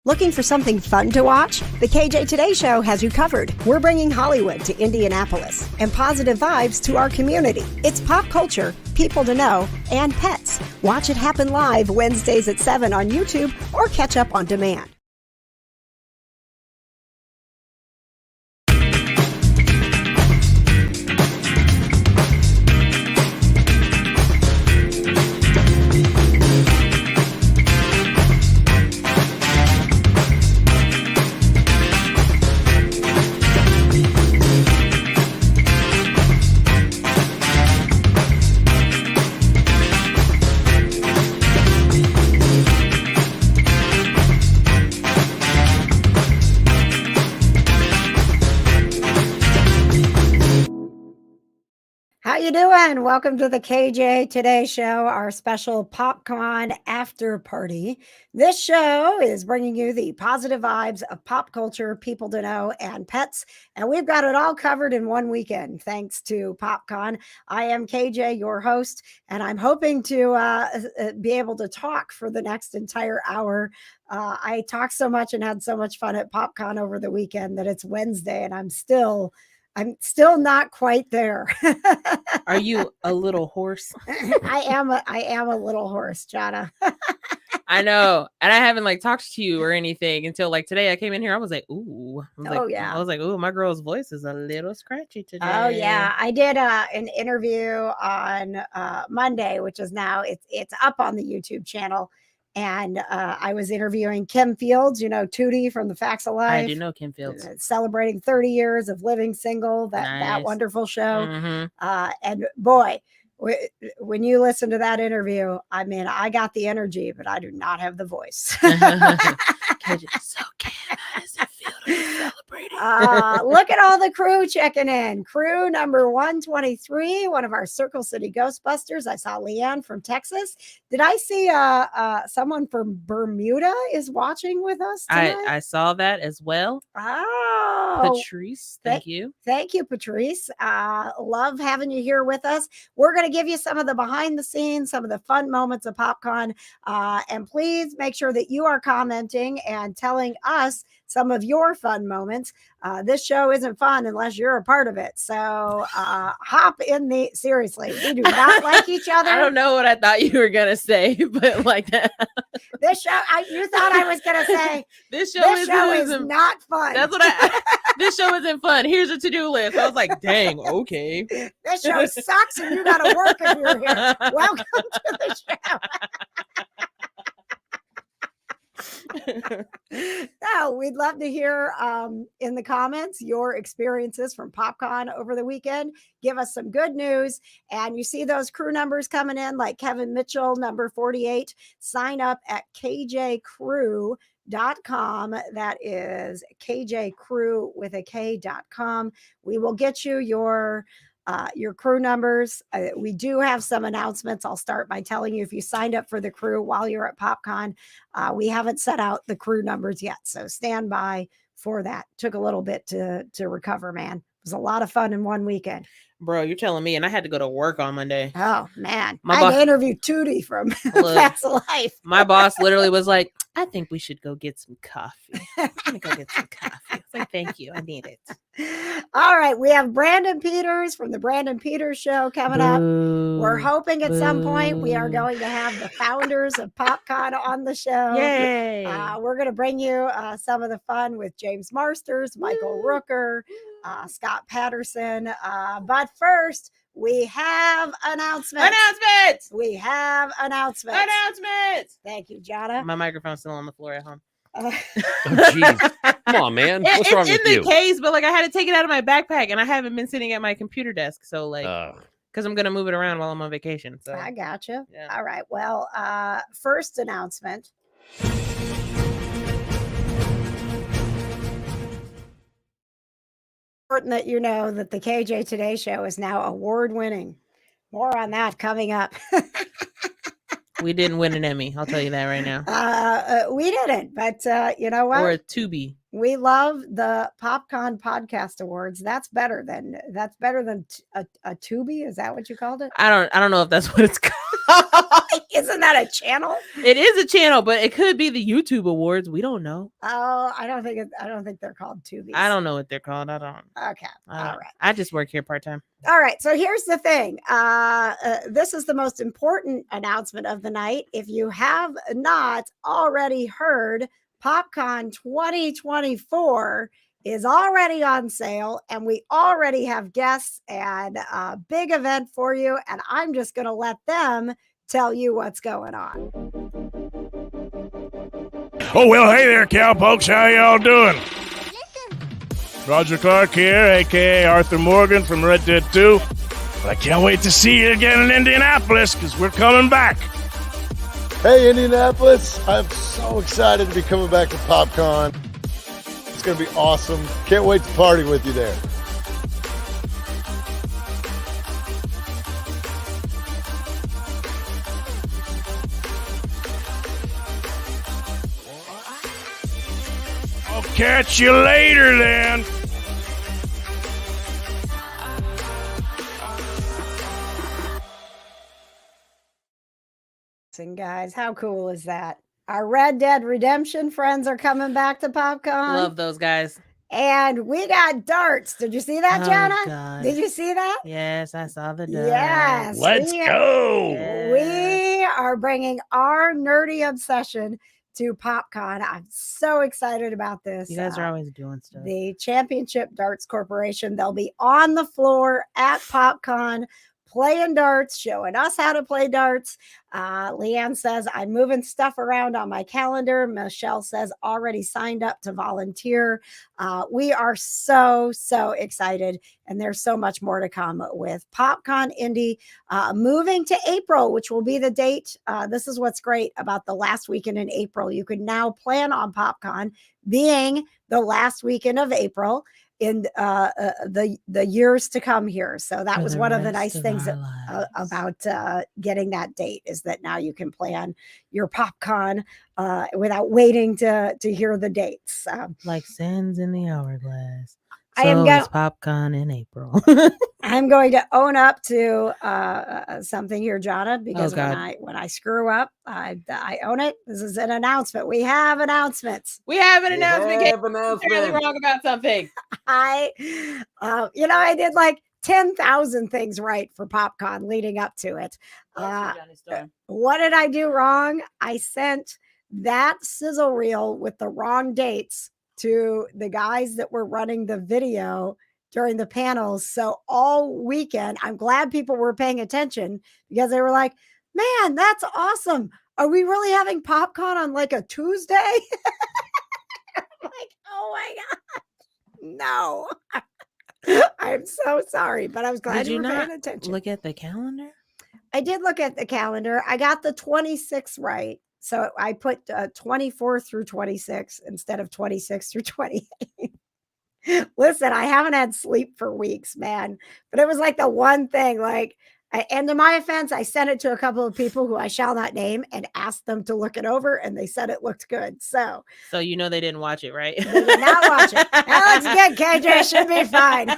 Looking for something fun to watch? The KJ Today Show has you covered. We're bringing Hollywood to Indianapolis and positive vibes to our community. It's pop culture, people to know, and pets. Watch it happen live Wednesdays at 7 on YouTube or catch up on demand. How you doing? Welcome to the KJ Today Show, our special PopCon after party. This show is bringing you the positive vibes of pop culture, people to know, and pets. And we've got it all covered in one weekend, thanks to PopCon. I am KJ, your host, and I'm hoping to be able to talk for the next entire hour. I talked so much and had so much fun at PopCon over the weekend that it's Wednesday, and I'm still not quite there. Are you a little hoarse? I am a little hoarse, Johna. I know. And I haven't talked to you or anything until today I came in here. I was like, ooh. Yeah. I was like, ooh, my girl's voice is a little scratchy today. Oh yeah. I did an interview on Monday, which is now it's up on the YouTube channel. And I was interviewing Kim Fields, Tootie from The Facts of Life. I do know Kim Fields. Celebrating 30 years of living single, that wonderful show. Mm-hmm. And boy, when you listen to that interview, I mean, I got the energy, but I do not have the voice. So Kim, how does it feel to be celebrating? Look at all the crew checking in. Crew number 123, one of our Circle City Ghostbusters. I saw Leanne from Texas. Did I see someone from Bermuda is watching with us tonight? I saw that as well. Oh, Patrice, thank you. Thank you, Patrice. Love having you here with us. We're going to give you some of the behind the scenes, some of the fun moments of PopCon. And please make sure that you are commenting and telling us some of your fun moments. This show isn't fun unless you're a part of it. So hop in seriously, we do not like each other. I don't know what I thought you were going to say, but this show, you thought I was going to say, this show is not fun. That's what this show isn't fun. Here's a to-do list. I was like, dang, okay. This show sucks and you got to work if you're here. Welcome to the show. So we'd love to hear in the comments your experiences from PopCon over the weekend. Give us some good news. And you see those crew numbers coming in, like Kevin Mitchell, number 48. Sign up at KJCrew.com. That is KJCrew with a K.com. We will get you your crew numbers. We do have some announcements. I'll start by telling you if you signed up for the crew while you're at PopCon, we haven't set out the crew numbers yet. So stand by for that. Took a little bit to recover, man. It was a lot of fun in one weekend. Bro, you're telling me, and I had to go to work on Monday. Oh, man. I interviewed Tootie from Facts of Life. My boss literally was like, I think we should go get some coffee. I'm going to go get some coffee. It's like, thank you. I need it. All right. We have Brandon Peters from the Brandon Peters Show coming up. We're hoping at some point we are going to have the founders of PopCon on the show. Yay. We're going to bring you some of the fun with James Marsters, Michael Rooker, Scott Patterson. But first, we have announcements. We have announcements. Thank you, Johna. My microphone's still on the floor at home. Oh, jeez. Come on, man. What's wrong with you? It's in the case, but I had to take it out of my backpack, and I haven't been sitting at my computer desk. So, because I'm going to move it around while I'm on vacation. So I gotcha. Yeah. All right. Well, first announcement. Important that you know that the KJ Today Show is now award-winning. More on that coming up. We didn't win an Emmy. I'll tell you that right now. We didn't, but you know what? Or a Tubi. We love the PopCon Podcast Awards. That's better than a Tubi. Is that what you called it? I don't know if that's what it's called. Isn't that a channel? It is a channel, but it could be the YouTube Awards. We don't know. Oh, I don't think they're called Tubies. I don't know what they're called. I don't. Okay. All right. I just work here part-time. All right. So here's the thing. This is the most important announcement of the night. If you have not already heard, PopCon 2024 is already on sale, and we already have guests and a big event for you. And I'm just going to let them tell you what's going on. Oh, well, hey there, cowpokes. How y'all doing? Roger Clark here, a.k.a. Arthur Morgan from Red Dead 2. But I can't wait to see you again in Indianapolis, because we're coming back. Hey, Indianapolis. I'm so excited to be coming back to PopCon. It's going to be awesome. Can't wait to party with you there. I'll catch you later, then. Listen, guys, how cool is that? Our Red Dead Redemption friends are coming back to PopCon. Love those guys. And we got darts. Did you see that, Johna? God. Did you see that? Yes, I saw the darts. Yes. Let's go. We are bringing our nerdy obsession to PopCon. I'm so excited about this. You guys are always doing stuff. The Championship Darts Corporation, they'll be on the floor at PopCon playing darts, showing us how to play darts. Leanne says, I'm moving stuff around on my calendar. Michelle says, already signed up to volunteer. We are so excited. And there's so much more to come with PopCon Indy moving to April, which will be the date. This is what's great about the last weekend in April. You can now plan on PopCon being the last weekend of April in the years to come here. So that was one of the nice things about getting that date, is that now you can plan your PopCon without waiting to hear the dates. Like sands in the hourglass. I am it's PopCon in April. I'm going to own up to something here, Johna, because when I screw up, I own it. This is an announcement. We have announcements. We have an announcement. Really wrong about something. I did like 10,000 things right for PopCon leading up to it. What did I do wrong? I sent that sizzle reel with the wrong dates to the guys that were running the video during the panels. So all weekend, I'm glad people were paying attention, because they were like, man, that's awesome. Are we really having PopCon on like a Tuesday? I'm like, oh my God, no. I'm so sorry, but I was glad you were paying attention. Look at the calendar? I did look at the calendar. I got the 26 right. So I put 24 through 26 instead of 26 through 28. Listen, I haven't had sleep for weeks, man. But it was like the one thing, and to my offense, I sent it to a couple of people who I shall not name and asked them to look it over, and they said it looked good. So they didn't watch it, right? They did not watch it. That looks good, KJ. Should be fine.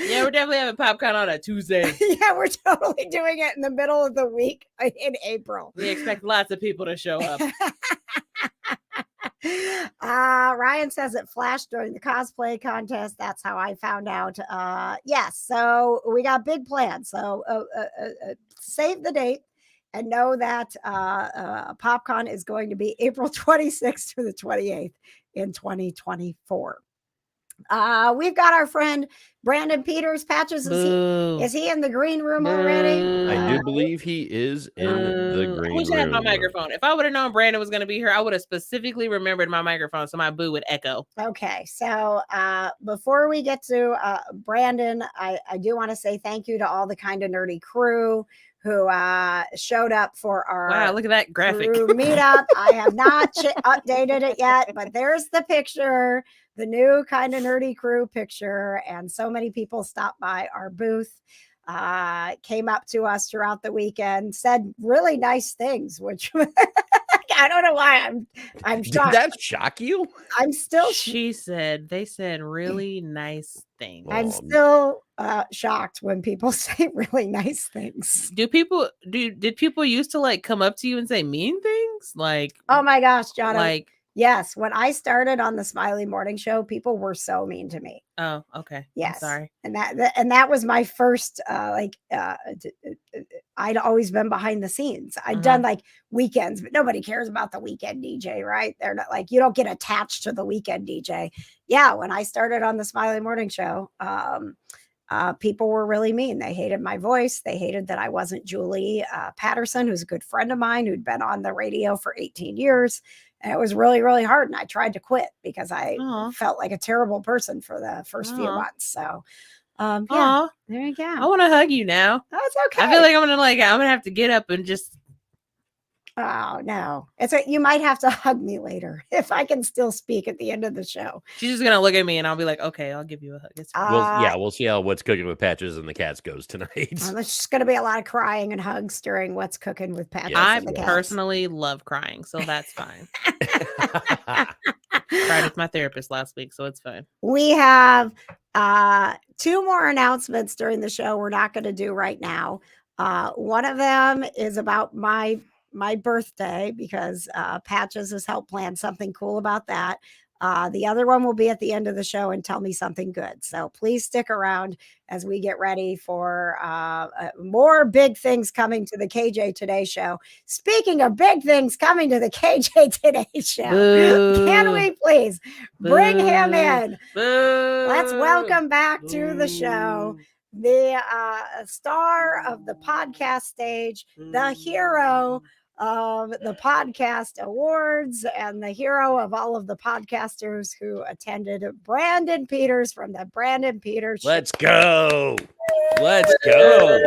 Yeah, we're definitely having PopCon on a Tuesday. Yeah, we're totally doing it in the middle of the week in April. We expect lots of people to show up. Ryan says it flashed during the cosplay contest. That's how I found out. Yes, so we got big plans. So save the date and know that PopCon is going to be April 26th through the 28th in 2024. We've got our friend Brandon Peters. Patches, is he in the green room already? I do believe he is in the green room. I wish I had my microphone. If I would have known Brandon was going to be here, I would have specifically remembered my microphone so my boo would echo. Okay, so before we get to Brandon, I do want to say thank you to all the Kinda Nerdy crew who showed up for our look at that graphic meetup. I have not updated it yet, but there's the picture, the new Kinda Nerdy crew picture, and so many people stopped by our booth, came up to us throughout the weekend, said really nice things, which I don't know why I'm Did shocked. that shock you? I'm still They said really nice things. I'm still shocked when people say really nice things. Did people used to like come up to you and say mean things? Like, oh my gosh, John. like, yes, when I started on the Smiley Morning Show, people were so mean to me. oh, okay. Yes. I'm sorry. And that was my first I'd always been behind the scenes. I'd done like weekends, but nobody cares about the weekend DJ, right? They're not like, you don't get attached to the weekend DJ. Yeah, when I started on the Smiley Morning Show, people were really mean. They hated my voice. They hated that I wasn't Julie Patterson, who's a good friend of mine who'd been on the radio for 18 years. And it was really, really hard. And I tried to quit because I felt like a terrible person for the first few months. So, yeah, there you go. I want to hug you now. That's okay. I feel like I'm gonna have to get up and just. Oh no, you might have to hug me later if I can still speak at the end of the show. She's just gonna look at me and I'll be like, okay, I'll give you a hug. It's fine. We'll see how What's Cooking with Patches and the Cats goes tonight. There's just going to be a lot of crying and hugs during What's Cooking with Patches. I personally love crying, so that's fine. Cried with my therapist last week, so it's fine. We have 2 more announcements during the show we're not going to do right now. One of them is about my birthday because Patches has helped plan something cool about that. The other one will be at the end of the show and tell me something good. So please stick around as we get ready for more big things coming to the KJ Today Show. Speaking of big things coming to the KJ Today Show, can we please bring him in? Let's welcome back to the show the star of the podcast stage, the hero of the podcast awards, and the hero of all of the podcasters who attended, Brandon Peters from the Brandon Peters Show. Let's go. Let's go.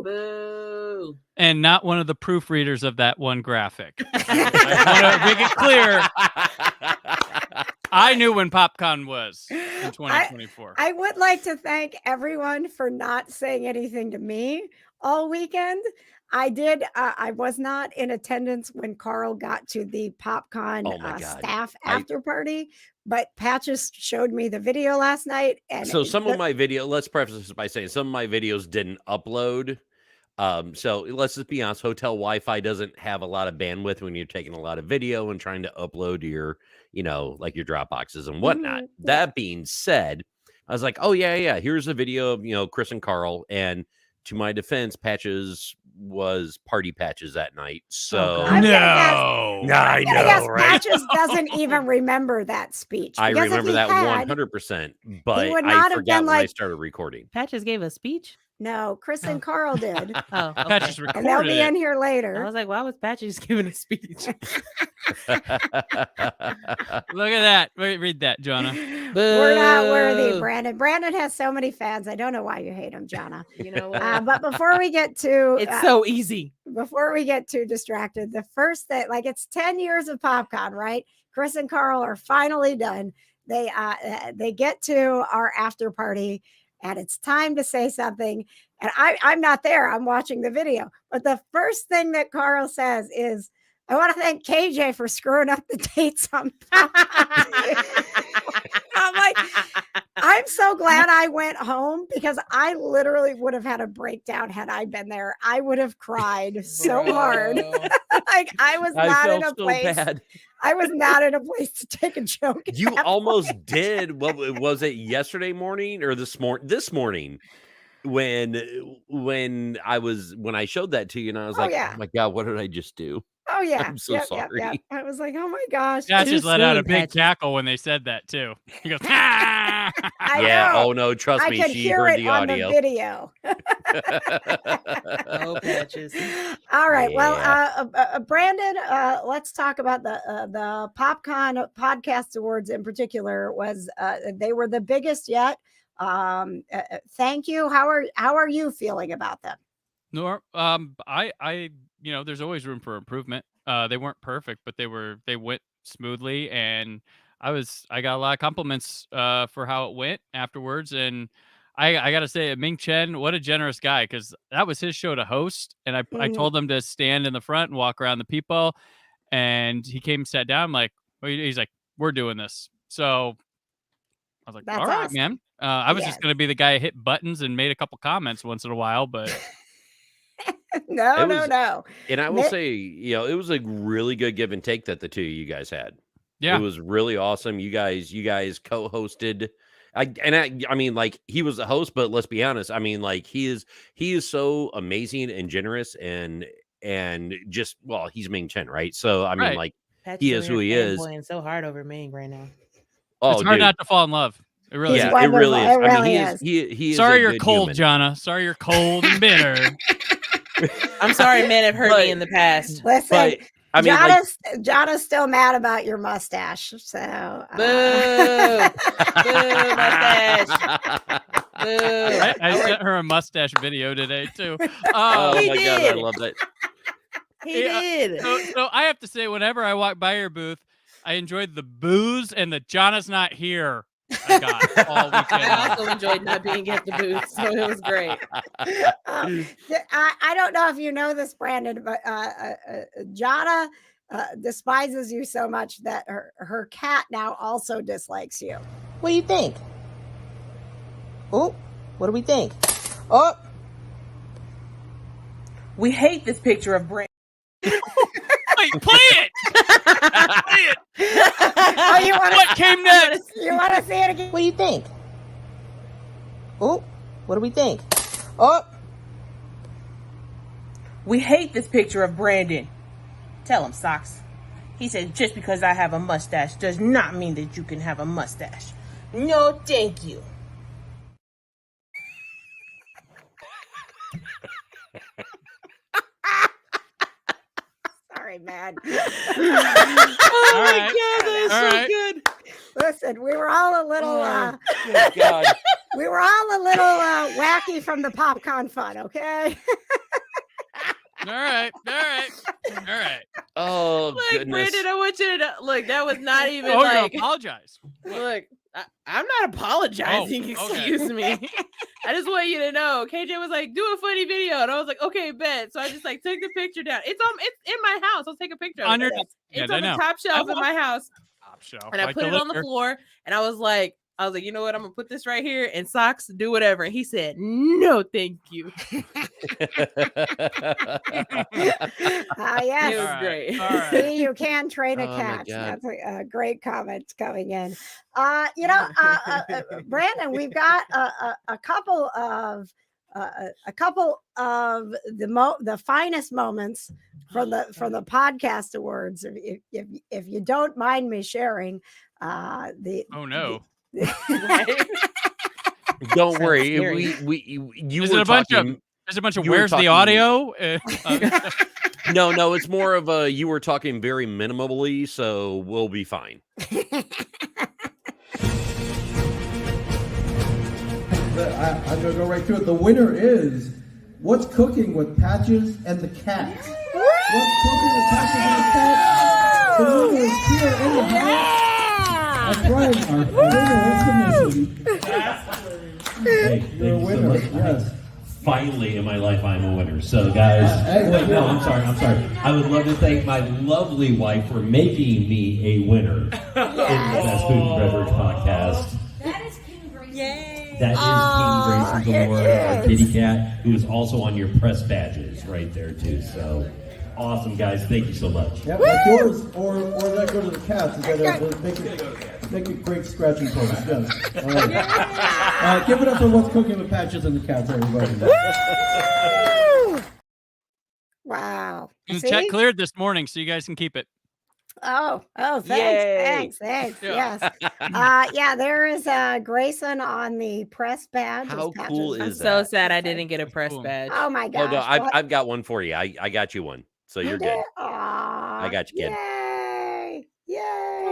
Boo. And not one of the proofreaders of that one graphic. I want to make it clear. I knew when PopCon was in 2024. I would like to thank everyone for not saying anything to me all weekend. I was not in attendance when Carl got to the PopCon staff after party, but Patches showed me the video last night. And so some of my video, let's preface this by saying some of my videos didn't upload. So let's just be honest, hotel Wi-Fi doesn't have a lot of bandwidth when you're taking a lot of video and trying to upload to your, like your Dropboxes and whatnot. That being said, I was like, oh yeah, here's a video of, Chris and Carl. And to my defense, Patches was party Patches that night. So I know, right? Patches doesn't even remember that speech. I remember that 100%, but I forgot when I started recording. Patches gave a speech. No, Chris and Carl did. Patches recorded and they'll be in here later. I was like, why was Patches giving a speech? Look at that. Read that, Johna. We're not worthy, Brandon. Brandon has so many fans. I don't know why you hate him, Johna. You know what? But before we get to... it's so easy. Before we get too distracted, the first thing, it's 10 years of PopCon, right? Chris and Carl are finally done. They get to our after party, and it's time to say something. And I'm not there. I'm watching the video. But the first thing that Carl says is, I want to thank KJ for screwing up the dates on I'm like, I'm so glad I went home because I literally would have had a breakdown had I been there. I would have cried so hard. I was not in a place. Bad. I was not in a place to take a joke. You almost did. What was it, yesterday morning or this morning? When I showed that to you and I was oh my God, what did I just do? Oh yeah. I'm so sorry. Yep. I was like, oh my gosh. Yeah, just let out a big cackle when they said that too. He goes, ah! Yeah. Oh no, trust me, she heard the audio. On the video. Oh, Patches. All right. Yeah. Well, Brandon, let's talk about the PopCon Podcast Awards in particular. They were the biggest yet. Thank you. How are you feeling about them? No, I there's always room for improvement. They weren't perfect, but they went smoothly, and I got a lot of compliments for how it went afterwards, and I gotta say, Ming Chen, what a generous guy, because that was his show to host, and I told him to stand in the front and walk around the people, and he came and sat down. I'm like, he's like, we're doing this. So I was like, That's all right, awesome. man. I was Yes. just gonna be the guy who hit buttons and made a couple comments once in a while, but No. And I will say, it was a really good give and take that the two of you guys had. yeah, It was really awesome. You guys co-hosted. I mean, like, he was the host, but let's be honest. I mean, like, he is so amazing and generous and just, well, he's Ming Chen, right? So I mean, Right. like, Pat's he is who he is. fanboying so hard over Ming right now. Oh, it's hard dude. not to fall in love. It really Yeah, is. it really is. It I mean, really he is. He is. Sorry a you're good cold, human. Jonna. Sorry you're cold and bitter. I'm sorry, men have hurt But- me in the past. Listen, But I mean, like, Jonna's still mad about your mustache. So Boo! Boo, mustache. Boo. I sent her a mustache video today too. oh He my god, I did. love that. He Yeah, did. So I have to say, whenever I walk by your booth, I enjoyed the booze and the Jonna's not here. I got all weekend. I long. also enjoyed not being at the booth, so it was great. I don't know if you know this, Brandon, but Johna despises you so much that her cat now also dislikes you. What do you think? Oh, what do we think? Oh, we hate this picture of Brand. Wait, play it. Play it. Oh, you want What came next? You want to see it again? What do you think? Oh, what do we think? Oh, we hate this picture of Brandon. Tell him, Socks. He said, just because I have a mustache does not mean that you can have a mustache. No, thank you. Sorry, man. Oh All my right. god, that is All so right. good. Listen, we were all a little Good God. we were all a little wacky from the PopCon fun, okay? All right. Oh Look, goodness. Brandon, I want you to know, look, that was not even Oh, you like, apologize. look, I'm not apologizing. Oh, okay. Excuse me. I just want you to know. KJ was like, do a funny video, and I was like, okay, bet. So I just like took the picture down. It's in my house. I'll take a picture of On it. your- It's Yeah, I on the know. top shelf in my house, Top shelf. and I Like put it on the liquor. floor, and I was like, you know what? I'm gonna put this right here, and Socks, do whatever. And he said, no, thank you. Yes. It was All right. great. All right. See, you can train a Oh, my cat. God. That's a great comment coming in. Brandon, we've got a couple of the finest moments from the podcast awards. If you don't mind me sharing, Oh no. Don't Sounds worry. scary. You Is were it a bunch of talking. There's a bunch of you were where's the talking- audio? No, it's more of a you were talking very minimally, so we'll be fine. I'm going to go right to it. The winner is What's Cooking with Patches and the Cat. What's Cooking with Patches and the Cat? The winner is here in the house. That's right. Our winner is the Hey, You're a thank you so winner, much. yes. Finally, in my life, I'm a winner. So, guys, Hey, wait, no, I'm sorry. I would love to thank my lovely wife for making me a winner in the Best Food and Beverage podcast. That is King Grayson. That is King Grayson Galore, it our is. kitty cat, who is also on your press badges right there, too. So, awesome, guys. Thank you so much. Yep, like yours, or does that go to the cats? Is that make it great scratching post? Yes. All right. Give it up for What's Cooking with Patches and the Cats, everybody. Wow. The See? check cleared this morning, so you guys can keep it. Oh, Yay. thanks. Yeah. Yes. There is Grayson on the press badge. How as cool Patches is So that? sad I didn't get a press Cool. badge. Oh my Oh gosh. no, I've got one for you. I got you one, so you're good. I got you, kid. Yay.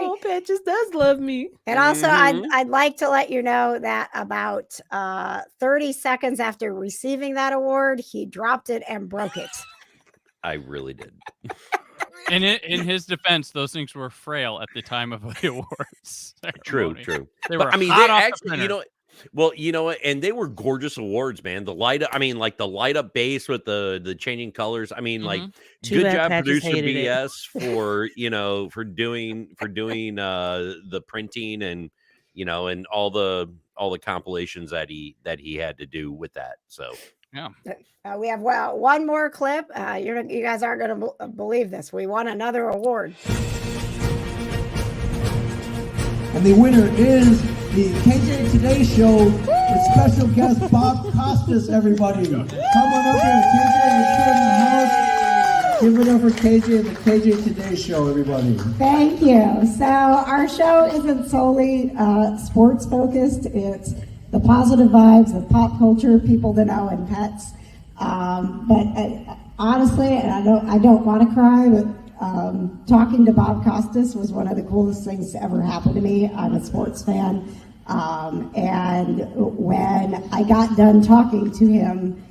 Oh, Patches does love me. And also, Mhm. I'd like to let you know that about 30 seconds after receiving that award, he dropped it and broke it. I really did. And in his defense, those things were frail at the time of the awards. True, ceremony. true. They But were I mean, hot they off the actually, printer. Well, you know what? And they were gorgeous awards, man. The light up, I mean, like the light up base with the changing colors. I mean, like Too good bad job, Patches producer hated it. BS, for for doing the printing and and all the compilations that he had to do with that. So Yeah. We have one more clip. You guys aren't going to believe this. We won another award. And the winner is the KJ Today Show with special guest Bob Costas, everybody. Come on up here, KJ, you're still in the house. Give it up for KJ and the KJ Today Show, everybody. Thank you. So our show isn't solely sports focused. It's the positive vibes of pop culture, people to know, and pets. But honestly, and I don't want to cry, but talking to Bob Costas was one of the coolest things to ever happen to me. I'm a sports fan. And when I got done talking to him,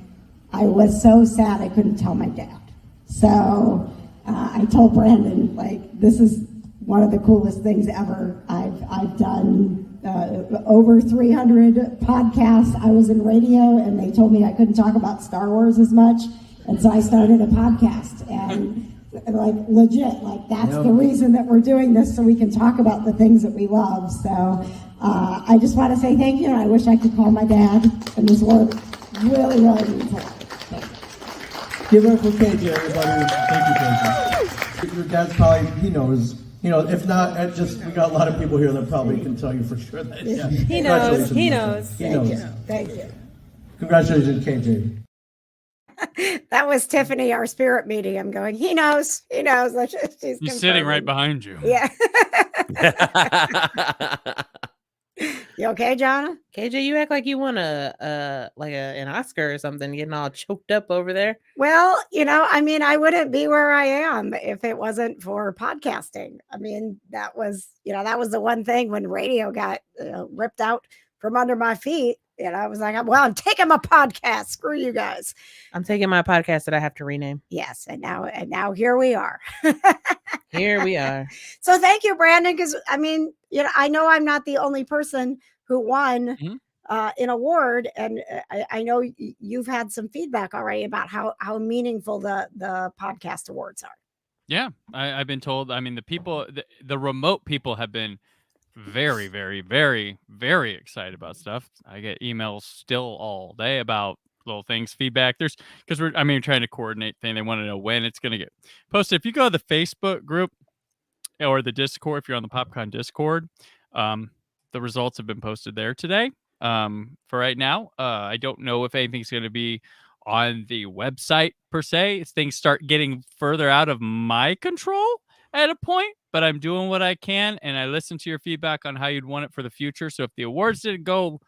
I was so sad I couldn't tell my dad. So I told Brandon, this is one of the coolest things ever. I've done over 300 podcasts. I was in radio, and they told me I couldn't talk about Star Wars as much. And so I started a podcast. And legit, that's the reason that we're doing this, so we can talk about the things that we love. So I just want to say thank you, and I wish I could call my dad, and this work really, really means a lot. Give it up for KJ, everybody. Thank you, KJ. Your dad's probably, he knows. If not, we got a lot of people here that probably can tell you for sure that. Yeah. He knows. He knows. Thank you. Congratulations, KJ. That was Tiffany, our spirit medium, going, he knows. He's sitting right behind you. Yeah. You okay, Johna? KJ, you act like you won an Oscar or something, getting all choked up over there. Well, I wouldn't be where I am if it wasn't for podcasting. That was the one thing when radio got ripped out from under my feet. And I was like, well, I'm taking my podcast. Screw you guys. I'm taking my podcast that I have to rename. Yes. And now here we are. Here we are. So thank you, Brandon. Because I know I'm not the only person who won an award. And I know you've had some feedback already about how meaningful the podcast awards are. Yeah. I've been told, the people, the remote people have been very, very, very, very excited about stuff. I get emails still all day about little things, feedback. Because we're trying to coordinate thing. They want to know when it's going to get posted. If you go to the Facebook group or the Discord, if you're on the PopCon Discord, the results have been posted there today. For right now, I don't know if anything's going to be on the website per se. Things start getting further out of my control at a point, but I'm doing what I can, and I listen to your feedback on how you'd want it for the future. So if the awards didn't go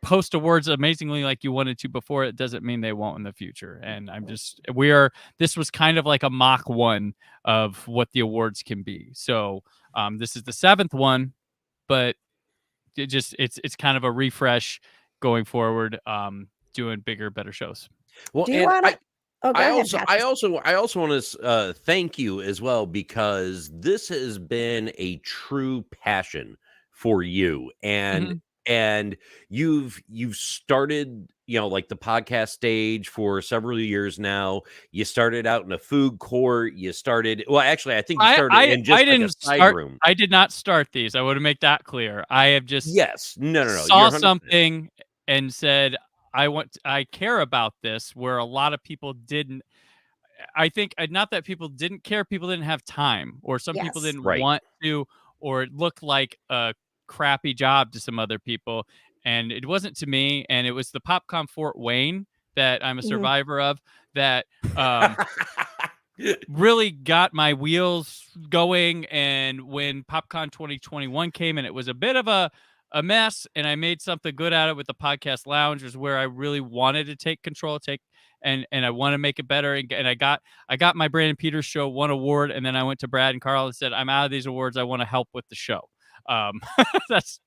post awards amazingly like you wanted to before, it doesn't mean they won't in the future. And this was kind of like a mock one of what the awards can be. So this is the 7th one, but it's kind of a refresh going forward, doing bigger, better shows. Well, do you want to? I also want to thank you as well, because this has been a true passion for you, and you've started the podcast stage for several years now. You started out in a food court. I think you started in just a side room. I did not start these. I want to make that clear. I have just no. Saw something and said, I care about this, where a lot of people didn't. I think not that people didn't care, people didn't have time, or some people didn't want to, or it looked like a crappy job to some other people. And it wasn't to me. And it was the PopCon Fort Wayne that I'm a survivor of that really got my wheels going. And when PopCon 2021 came, and it was a bit of a mess, and I made something good out of it with the podcast lounge, was where I really wanted to take control, and I want to make it better. And I got my Brandon Peters show 1 award, and then I went to Brad and Carl and said, I'm out of these awards. I want to help with the show. That's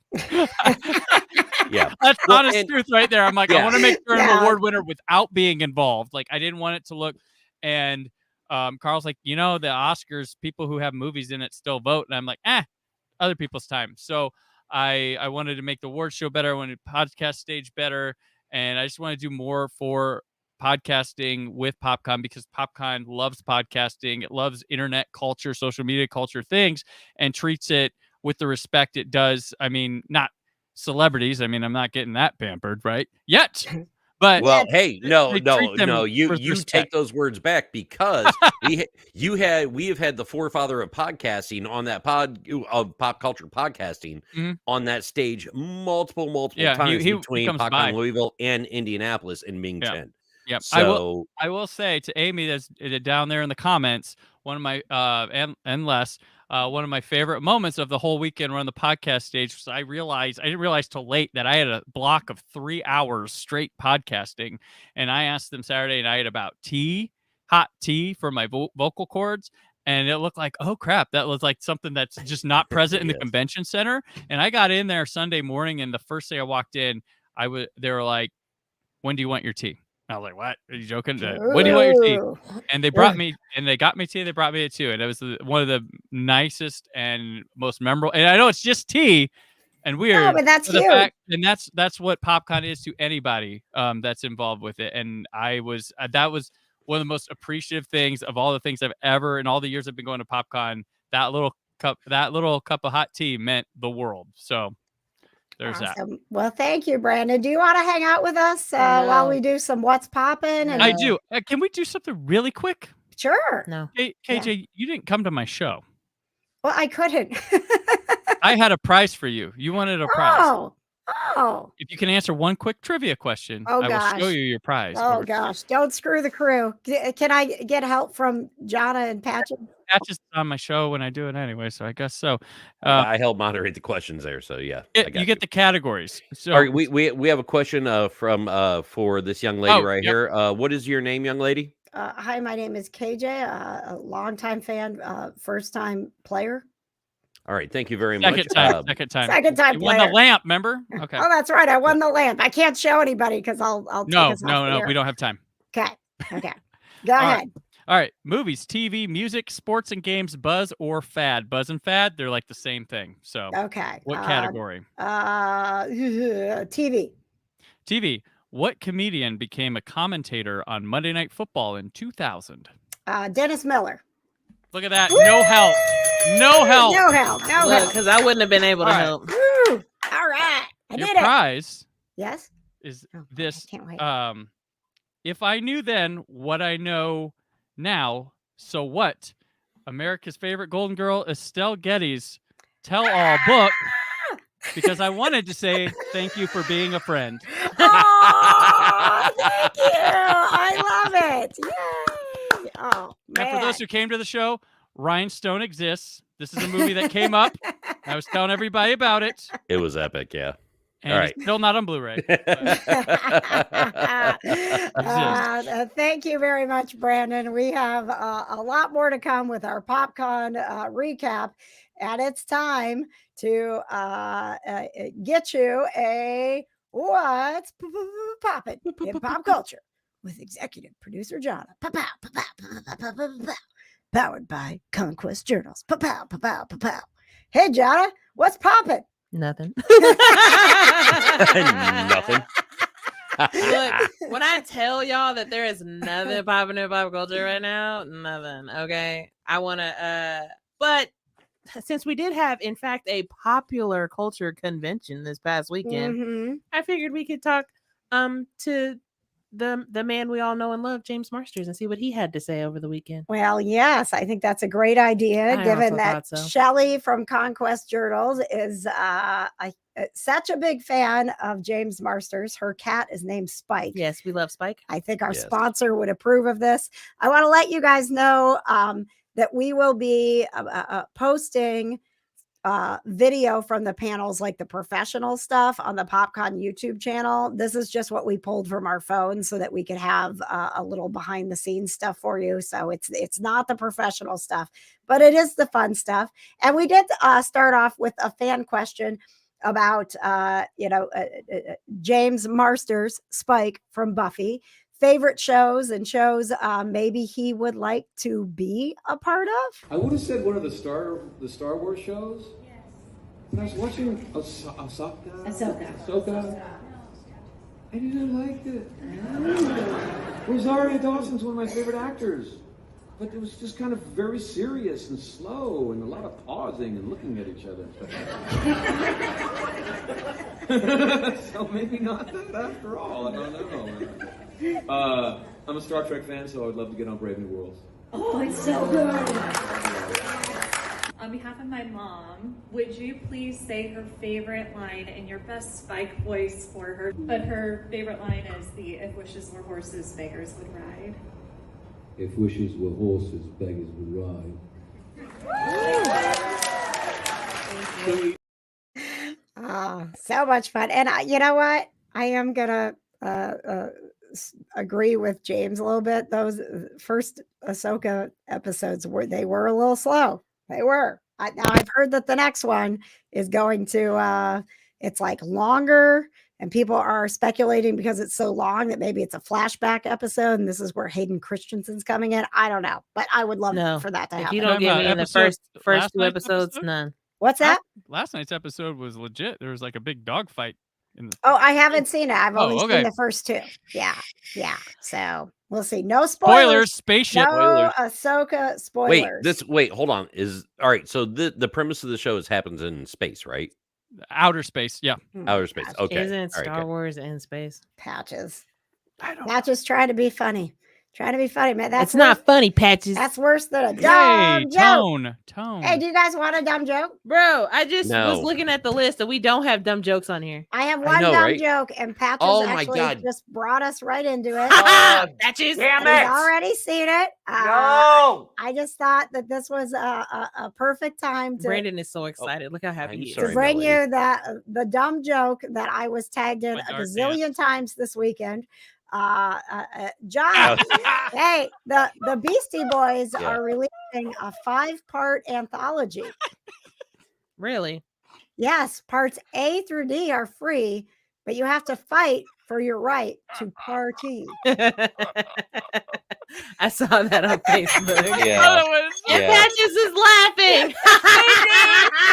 that's honest truth right there. I'm like, I want to make sure I'm an award winner without being involved. I didn't want it to look, and Carl's like, the Oscars, people who have movies in it still vote. And I'm like, other people's time. So I wanted to make the award show better. I wanted podcast stage better. And I just want to do more for podcasting with PopCon, because PopCon loves podcasting. It loves internet culture, social media culture things, and treats it with the respect it does. I mean, not celebrities. I mean, I'm not getting that pampered right yet. But well, hey, no, they no, treat them no. You with you respect. take those words back, because we have had the forefather of podcasting on that of pop culture podcasting Mhm. on that stage multiple Yeah, times he between comes by. PopCon Louisville and Indianapolis and Ming Yeah. Chen. Yep. So I will say to Amy that's down there in the comments, one of my and Les, one of my favorite moments of the whole weekend on the podcast stage was I didn't realize till late that I had a block of 3 hours straight podcasting, and I asked them Saturday night about hot tea for my vocal cords. And it looked like, oh crap, that was like something that's just not present in the Yes. convention center. And I got in there Sunday morning, and the first day I walked in, they were like, "When do you want your tea?" I was like, "What? Are you joking? When do you want your tea?" Ooh. And they brought me, and they got me tea. They brought me it too, and it was one of the nicest and most memorable. And I know it's just tea and weird, No, but that's the huge. fact, and that's what PopCon is to anybody that's involved with it. And I was that was one of the most appreciative things of all the things I've ever in all the years I've been going to PopCon. That little cup of hot tea meant the world. So there's that. Awesome. Well, thank you, Brandon. Do you want to hang out with us while we do some What's Poppin'? And I do. Can we do something really quick? Sure. No. Hey, KJ, you didn't come to my show. Well, I couldn't. I had a prize for you. You wanted a prize. Oh. If you can answer one quick trivia question, Oh, I will show gosh. you your prize. Oh gosh! Don't screw the crew. Can I get help from Johna and Patches? Patches on my show when I do it anyway, so I guess so. I help moderate the questions there, so yeah. You get the categories. So all right, we have a question from for this young lady here. What is your name, young lady? Hi, my name is KJ, a longtime fan, first time player. All right, thank you very much. Second time. Second time You won player. the lamp, remember? Okay. Oh, that's right. I won the lamp. I can't show anybody because I'll take us off the air. We don't have time. Okay. Go ahead. All right. Movies, TV, music, sports and games, buzz or fad. Buzz and fad, they're like the same thing. So okay. What category? TV. TV. What comedian became a commentator on Monday Night Football in 2000? Dennis Miller. Look at that. No help. No help. No help. No help. Because I wouldn't have been able to help. Woo. All right. I Your did it. prize Yes. is Oh, this. I can't wait. If I knew then what I know now, so what? America's favorite Golden Girl, Estelle Getty's tell-all book, because I wanted to say thank you for being a friend. Oh, thank you. I love it. Yay. Oh, man. And for those who came to the show, Rhinestone exists. This is a movie that came up. I was telling everybody about it. It was epic, yeah. And All right. it's still not on Blu-ray. Thank you very much, Brandon. We have a lot more to come with our PopCon recap, and it's time to get you a What's Poppin' in Pop Culture with executive producer Johna. Powered by ConQuest Journals. Hey, Johna, what's poppin'? Nothing. Nothing. Look, when I tell y'all that there is nothing popping in pop culture right now, nothing. Okay. I want to, but since we did have, in fact, a popular culture convention this past weekend, Mm-hmm. I figured we could talk to the man we all know and love, James Marsters, and see what he had to say over the weekend. Well, yes, I think that's a great idea, I given also that thought so. Shelley from ConQuest Journals is such a big fan of James Marsters. Her cat is named Spike. Yes, we love Spike. I think our Yes. sponsor would approve of this. I want to let you guys know that we will be posting video from the panels, like the professional stuff, on the PopCon YouTube channel. This is just what we pulled from our phones so that we could have a little behind the scenes stuff for you. So it's not the professional stuff, but it is the fun stuff. And we did start off with a fan question about James Marsters, Spike from Buffy, favorite shows and shows maybe he would like to be a part of. I would have said one of the Star Wars shows. when I was watching Ahsoka, I didn't like it. Rosario Dawson's one of my favorite actors, but it was just kind of very serious and slow and a lot of pausing and looking at each other. So maybe not that after all. I don't know. I'm a Star Trek fan, so I would love to get on Brave New Worlds. Oh, it's so good. On behalf of my mom, would you please say her favorite line in your best Spike voice for her? But her favorite line is the "If wishes were horses, beggars would ride." If wishes were horses, beggars would ride. Oh, so much fun. And you know what? I am going to agree with James a little bit. Those first Ahsoka episodes were a little slow. They were. Now I've heard that the next one is going to it's like longer, and people are speculating because it's so long that maybe it's a flashback episode, and this is where Hayden Christensen's coming in. I don't know, but I would love for that to happen. If you don't get me in the first two episodes, none. What's that? Last night's episode was legit. There was like a big dog fight. Oh, I haven't seen it. I've only seen the first two. Yeah. So we'll see. No spoilers. Spaceship. No Ahsoka spoilers. Wait, hold on. All right. So the premise of the show happens in space, right? Outer space. Yeah. Outer space. Okay. Isn't Star Wars in space? Patches. Patches trying to be funny. Trying to be funny, man. That's not funny, Patches. That's worse than a dumb joke. Tone. Hey, do you guys want a dumb joke? Bro, I just was looking at the list and we don't have dumb jokes on here. I have one dumb joke, and Patches actually just brought us right into it. Patches. Damn it. We've already seen it. No. I just thought that this was a perfect time to. Brandon is so excited. Look how happy he is. To bring you the dumb joke that I was tagged in a gazillion times this weekend. John, hey, the Beastie Boys are releasing a 5-part anthology. Really? Yes, parts A through D are free, but you have to fight for your right to party. I saw that on Facebook. Yeah. And Patches is laughing.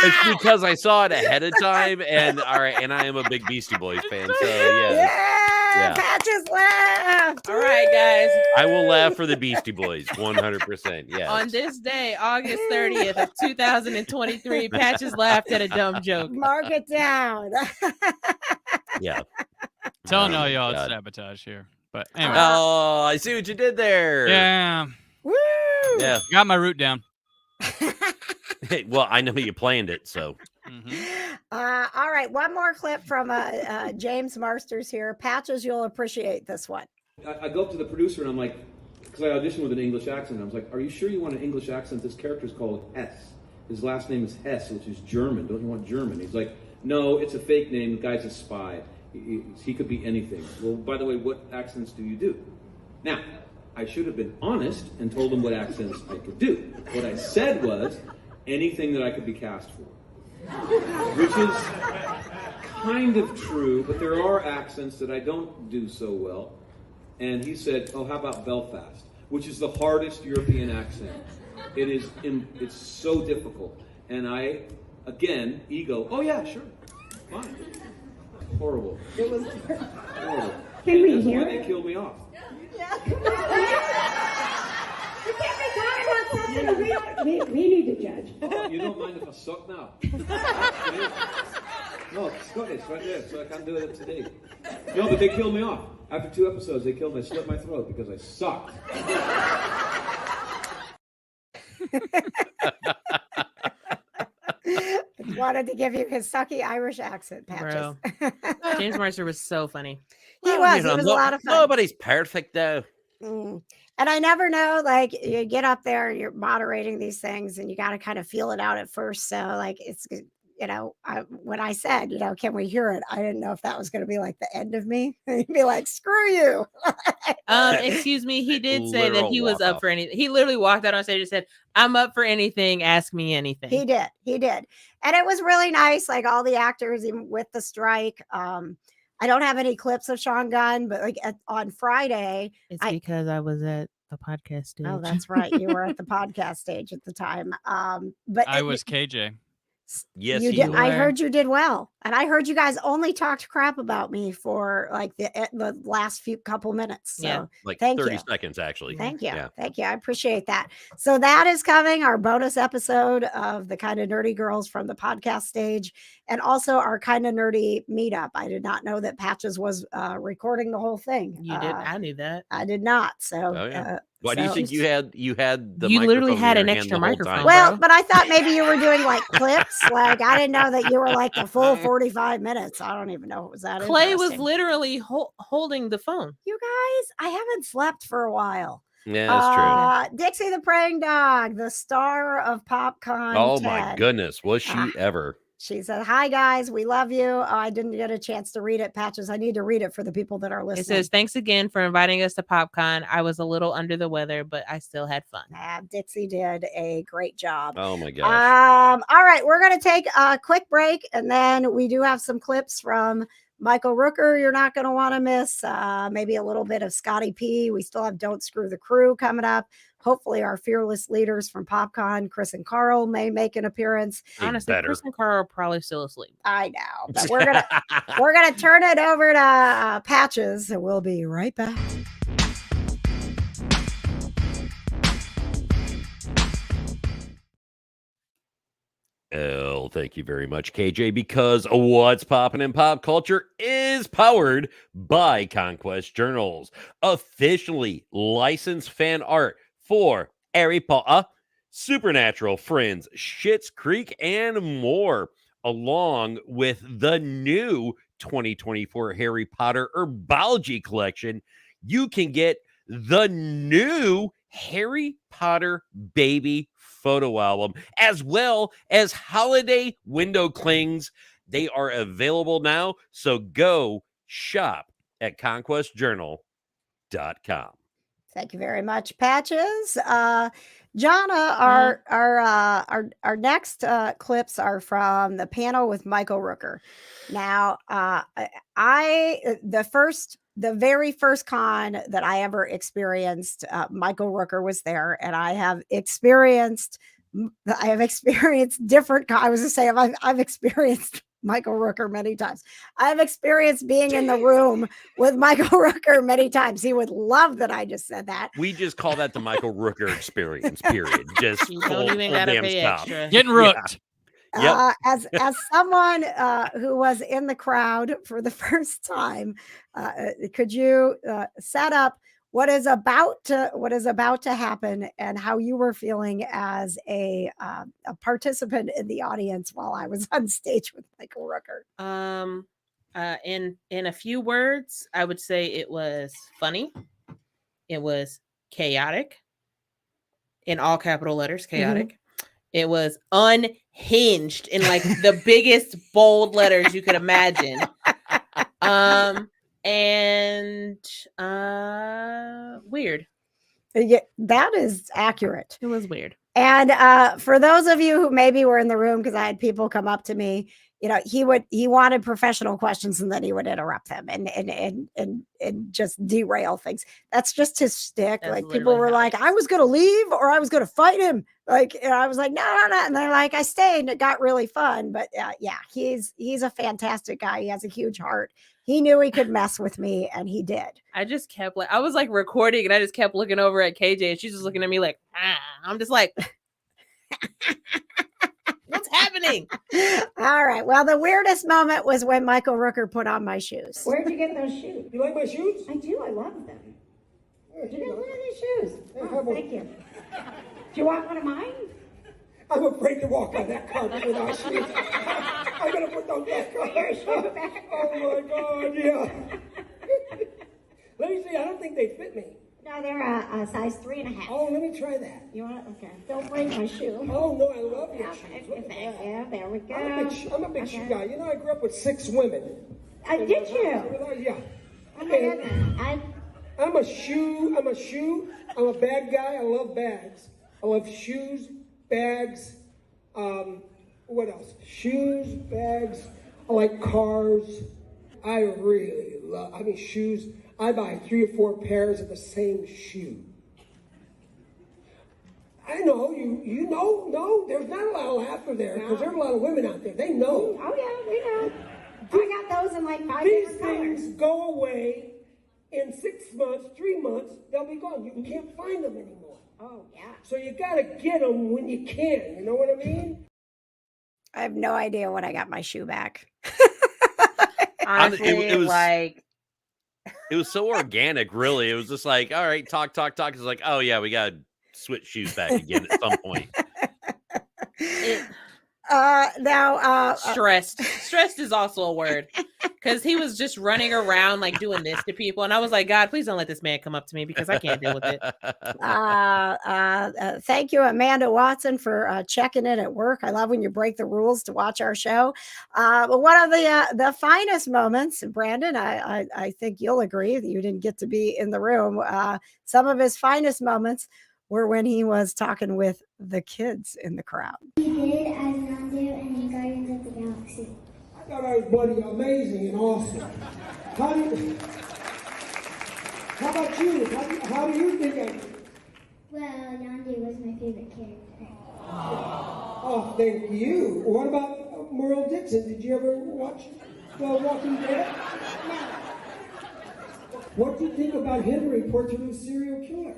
It's because I saw it ahead of time, and I am a big Beastie Boys fan, so yeah. Patches laugh. All right, guys. I will laugh for the Beastie Boys, 100%. Yeah. On this day, August 30th of 2023, Patches laughed at a dumb joke. Mark it down. Yeah. Telling all y'all it's sabotage here. But anyway. Oh, I see what you did there. Yeah. Woo! Yeah. Got my route down. Well, I know you planned it, so. All right, one more clip from James Marsters here. Patches, you'll appreciate this one. I go up to the producer and I'm like, because I auditioned with an English accent, I was like, are you sure you want an English accent? This character's called Hess. His last name is Hess, which is German. Don't you want German? He's like, no, it's a fake name. The guy's a spy. He could be anything. Well, by the way, what accents do you do? Now, I should have been honest and told him what accents I could do. What I said was anything that I could be cast for. Which is kind of true, but there are accents that I don't do so well. And he said, oh, how about Belfast? Which is the hardest European accent. It's so difficult. And I, again, ego, oh yeah, sure, fine. Horrible. It was horrible. Can we That's hear why it? they killed me off. We need to judge. Oh, you don't mind if I suck now? No, it's Scottish right there, so I can't do it today. No, but they killed me off. After 2 episodes, they killed me. I slit my throat because I sucked. Wanted to give you his sucky Irish accent, Patches. James Marster was so funny. He was a lot of fun. Nobody's perfect, though. And I never know, like, you get up there, you're moderating these things, and you got to kind of feel it out at first. So, like, it's, when I said, can we hear it? I didn't know if that was going to be like the end of me. He'd be like, screw you. Excuse me. He did say that he was up for anything. He literally walked out on stage and said, I'm up for anything. Ask me anything. He did. And it was really nice. Like all the actors, even with the strike. I don't have any clips of Sean Gunn, but like on Friday. It's because I was at the podcast stage. Oh, that's right. You were at the podcast stage at the time. But I was KJ. Yes, you he did. was. I heard you did well, and I heard you guys only talked crap about me for like the last few couple minutes. So Yeah. Like thank 30 you. seconds, actually. Thank you. Yeah. Thank you. I appreciate that. So that is coming, our bonus episode of the Kind of Nerdy Girls from the podcast stage, and also our Kind of Nerdy meetup. I did not know that Patches was recording the whole thing. You did. I knew that. I did not. So Oh, yeah. Why do you so- think you had the You literally microphone had in an your hand extra the whole microphone. time? Well, bro. but I thought maybe you were doing like clips. Like I didn't know that you were like the full 45 minutes. I don't even know what was that. Clay was interesting. literally holding the phone. You guys, I haven't slept for a while. Yeah, that's true. Dixie the Praying Dog, the star of PopCon. Oh my 10. goodness, was she ever? She said, "Hi guys, we love you." Oh, I didn't get a chance to read it, Patches. I need to read it for the people that are listening. It says, "Thanks again for inviting us to PopCon. I was a little under the weather, but I still had fun." Dixie did a great job. Oh my gosh. All right, we're going to take a quick break, and then we do have some clips from Michael Rooker you're not going to want to miss. Maybe a little bit of Scotty P. We still have Don't Screw the Krew coming up. Hopefully our fearless leaders from PopCon, Chris and Carl, may make an appearance. Honestly, Chris and Carl are probably still asleep. I know, but we're gonna turn it over to Patches, and we'll be right back. Thank you very much, KJ, because what's poppin' in pop culture is powered by ConQuest Journals, officially licensed fan art for Harry Potter, Supernatural, Friends, Schitt's Creek, and more, along with the new 2024 Harry Potter Herbology Collection. You can get the new Harry Potter Baby photo album, as well as holiday window clings. They are available now, so go shop at conquestjournal.com. Thank you very much, Patches. Johna, our next clips are from the panel with Michael Rooker. Now, the very first con that I ever experienced, Michael Rooker was there, and I have experienced different. I was to say I've experienced Michael Rooker many times. I've experienced being in the room with Michael Rooker many times. He would love that I just said that. We just call that the Michael Rooker experience, period. Just You don't even gotta damn pay stop. extra. Getting rooked. Yep. As someone who was in the crowd for the first time, could you set up what is about to happen and how you were feeling as a participant in the audience while I was on stage with Michael Rooker? In a few words, I would say it was funny. It was chaotic. In all capital letters, chaotic. Mm-hmm. It was unhinged in like the biggest bold letters you could imagine. And weird. Yeah, that is accurate. It was weird. And for those of you who maybe were in the room, because I had people come up to me, he wanted professional questions, and then he would interrupt them and just derail things. That's just his shtick. That's like people were like, I was going to leave or I was going to fight him. Like, and I was like, no. And they're like, I stayed, and it got really fun. But yeah, he's a fantastic guy. He has a huge heart. He knew he could mess with me, and he did. I just kept I was like recording, and I just kept looking over at KJ, and she's just looking at me like, I'm just like, what's happening? All right. Well, the weirdest moment was when Michael Rooker put on my shoes. Where'd you get those shoes? You like my shoes? I do. I love them. Here Yeah, you look go. at these shoes. Hey, Oh, how about- thank you. Do you want one of mine? I'm afraid to walk on that carpet without shoes. I'm gonna put those back on. Oh my God, yeah. Let me see. I don't think they fit me. No, they're a size 3.5. Oh, let me try that. You want? Okay. Don't break my shoe. Oh no, I love your Okay, shoes. Look at that. yeah, there we go. I'm a big shoe guy. You know, I grew up with 6 women. Did you? Yeah. Oh my goodness. I'm a shoe. I'm a bag guy. I love bags. I love shoes, bags. What else? Shoes, bags. I like cars. I really love. Shoes. I buy 3 or 4 pairs of the same shoe. I I know. You know? No, there's not a lot of laughter there because there's a lot of women out there. They know. Oh, yeah, we know. I got those in like 5 These different colors. things go away in 6 months, 3 months. They'll be gone. You can't find them anymore. Oh, yeah. So you got to get them when you can. You know what I mean? I have no idea when I got my shoe back. Honestly, it was like it was so organic, really. It was just like, all right, talk. It's like, oh yeah, we gotta switch shoes back again at some point. Stressed is also a word, because he was just running around like doing this to people, and I was like, God, please don't let this man come up to me because I can't deal with it. Thank you, Amanda Watson, for checking in at work. I love when you break the rules to watch our show. But one of the finest moments, Brandon, I think you'll agree that you didn't get to be in the room. Some of his finest moments were when he was talking with the kids in the crowd. He did as Yondu in Guardians of the Galaxy. I thought I was bloody amazing and awesome. How about you? How do you think I did? Well, Yondu was my favorite character. Oh, thank you. What about Merle Dixon? Did you ever watch The Walking Dead? No. What do you think about Henry, Portugal's serial killer?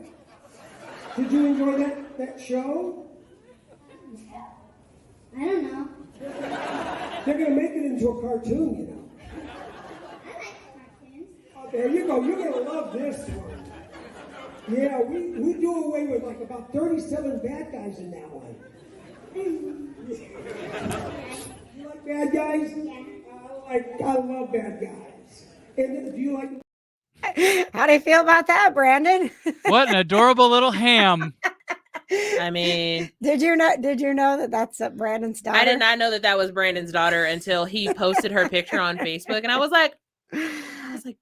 Did you enjoy that show? I don't know. They're going to make it into a cartoon, you know. I like cartoons. Oh, there you go. You're going to love this one. Yeah, we do away with like about 37 bad guys in that one. You like bad guys? Yeah. I love bad guys. And do you like... How do you feel about that, Brandon? What an adorable little ham. I mean, Did you know that that's Brandon's daughter? I did not know that was Brandon's daughter until he posted her picture on Facebook, and I was like,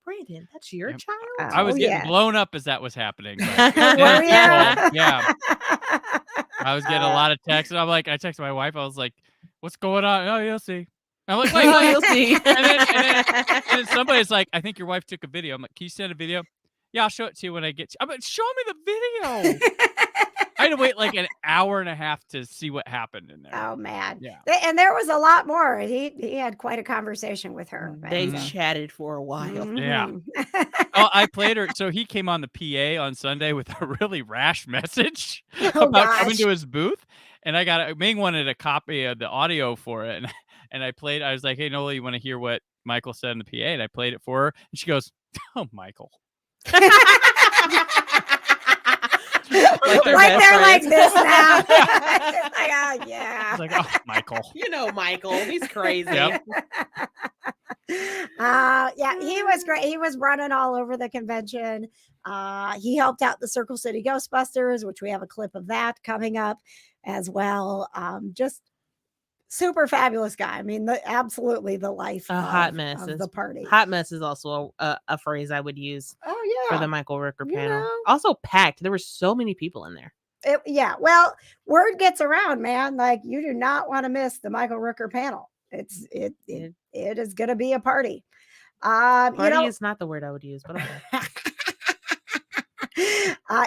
Brandon, that's your child? I was getting blown up as that was happening. But Were you? yeah. I was getting a lot of texts, and I texted my wife. I was like, "What's going on?" Oh, you'll see. I'm like, wait, you'll see. and then somebody's like, I think your wife took a video. I'm like, can you send a video? Yeah, I'll show it to you when I get you. I'm like, show me the video. I had to wait like an hour and a half to see what happened in there. Oh man. Yeah. And there was a lot more. He had quite a conversation with her. They chatted for a while. Yeah. Oh, I played her. So he came on the PA on Sunday with a really rash message about coming to his booth. And Ming wanted a copy of the audio for it. And I was like, hey, Nola, you want to hear what Michael said in the PA? And I played it for her. And she goes, oh, Michael. Like they're like this now. Like, oh, yeah. It's like, oh, Michael. You know, Michael, he's crazy. Yep. Yeah, he was great. He was running all over the convention. He helped out the Circle City Ghostbusters, which we have a clip of that coming up as well. Just super fabulous guy. I mean, absolutely the life hot mess of the party. Hot mess is also a phrase I would use. Oh yeah, for the Michael Rooker panel. Also packed. There were so many people in there. Yeah. Well, word gets around, man. Like you do not want to miss the Michael Rooker panel. It is going to be a party. Party is not the word I would use, but okay.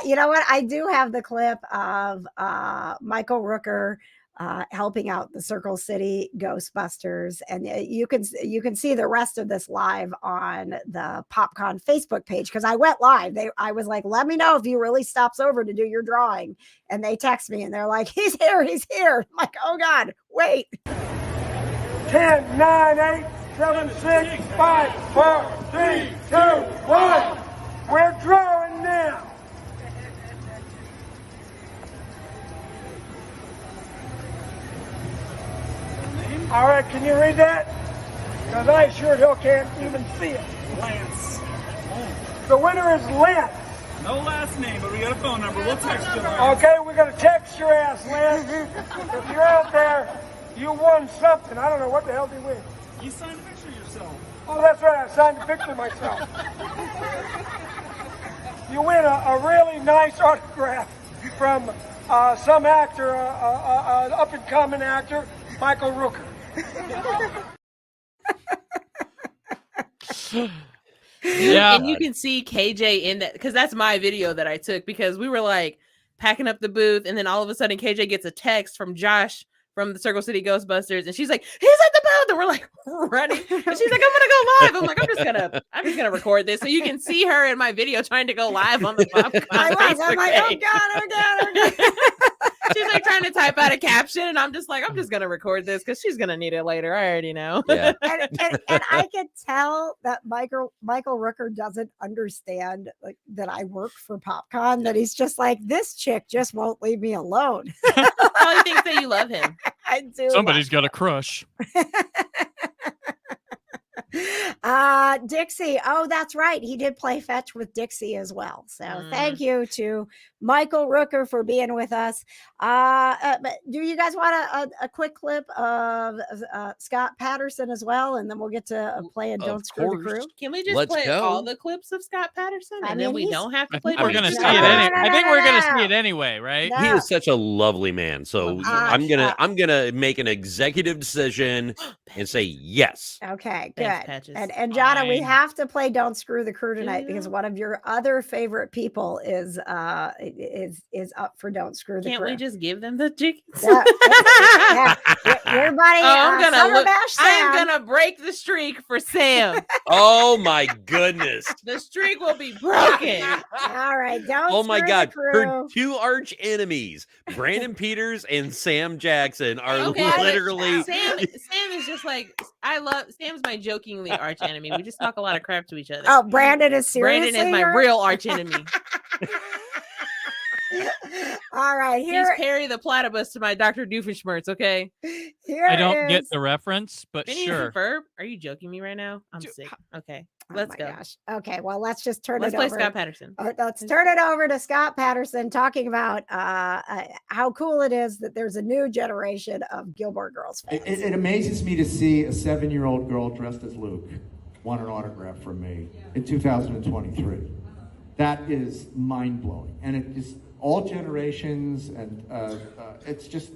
You know what? I do have the clip of Michael Rooker helping out the Circle City Ghostbusters, and you can see the rest of this live on the PopCon Facebook page because I went live. I was like, let me know if he really stops over to do your drawing, and they text me and they're like, he's here. I'm like, oh God, wait. 10, 9, 8, 7, 6, 5, 4, 3, 2, 1. We're drawing now. All right, can you read that? Because I sure hell can't even see it. Lance. The winner is Lance. No last name, but we got a phone number. We'll text you. Okay, we're going to text your ass, Lance. If you're out there, you won something. I don't know what the hell did you win. You signed a picture of yourself. Oh, that's right. I signed a picture of myself. You win a really nice autograph from some actor, up-and-coming actor, Michael Rooker. Yeah. And you can see KJ in that because that's my video that I took because we were like, packing up the booth, and then all of a sudden KJ gets a text from Josh from the Circle City Ghostbusters, and she's like, "He's at the booth," and we're like running, and she's like, "I'm gonna go live." I'm like, I'm just gonna record this so you can see her in my video trying to go live on the PopCon. I'm like, oh God. She's like trying to type out a caption, and I'm just like, I'm just gonna record this because she's gonna need it later. I already know. Yeah. and I could tell that Michael Rooker doesn't understand like that I work for PopCon. That he's just like, this chick just won't leave me alone. Probably thinks that you love him. I do. Somebody's got a crush. Dixie. Oh, that's right. He did play fetch with Dixie as well. So thank you to Michael Rooker for being with us. But do you guys want a quick clip of Scott Patterson as well? And then we'll get to play Don't Screw the Krew. Can we just play all the clips of Scott Patterson? And then we don't have to play. We're gonna see it anyway. I think we're gonna see it anyway, right? He is such a lovely man. So I'm gonna make an executive decision and say yes. Okay, Thanks, good. Patches. And Johna, we have to play Don't Screw the Krew tonight because one of your other favorite people is up for Don't Screw the Krew. Can't we just give them the chickens? Yeah, your buddy, I'm gonna break the streak for Sam. Oh my goodness. The streak will be broken. All right, Don't Oh my Screw God. the Krew. Her two arch enemies, Brandon Peters and Sam Jackson, are literally. Sam is just like, Sam's my jokingly arch enemy. We just talk a lot of crap to each other. Oh, Brandon is seriously Brandon is my real arch enemy. All right, here he's Perry the Platypus to my Dr. Doofenshmirtz, okay? Here I don't get the reference, but Phineas sure. and Ferb? Are you joking me right now? I'm sick. Okay, let's go. Gosh. Okay, well, let's just turn Let's it play over. Scott Patterson. Let's turn it over to Scott Patterson talking about how cool it is that there's a new generation of Gilmore Girls fans. It amazes me to see a 7-year-old girl dressed as Luke want an autograph from me in 2023. That is mind-blowing, and it just all generations, and it's just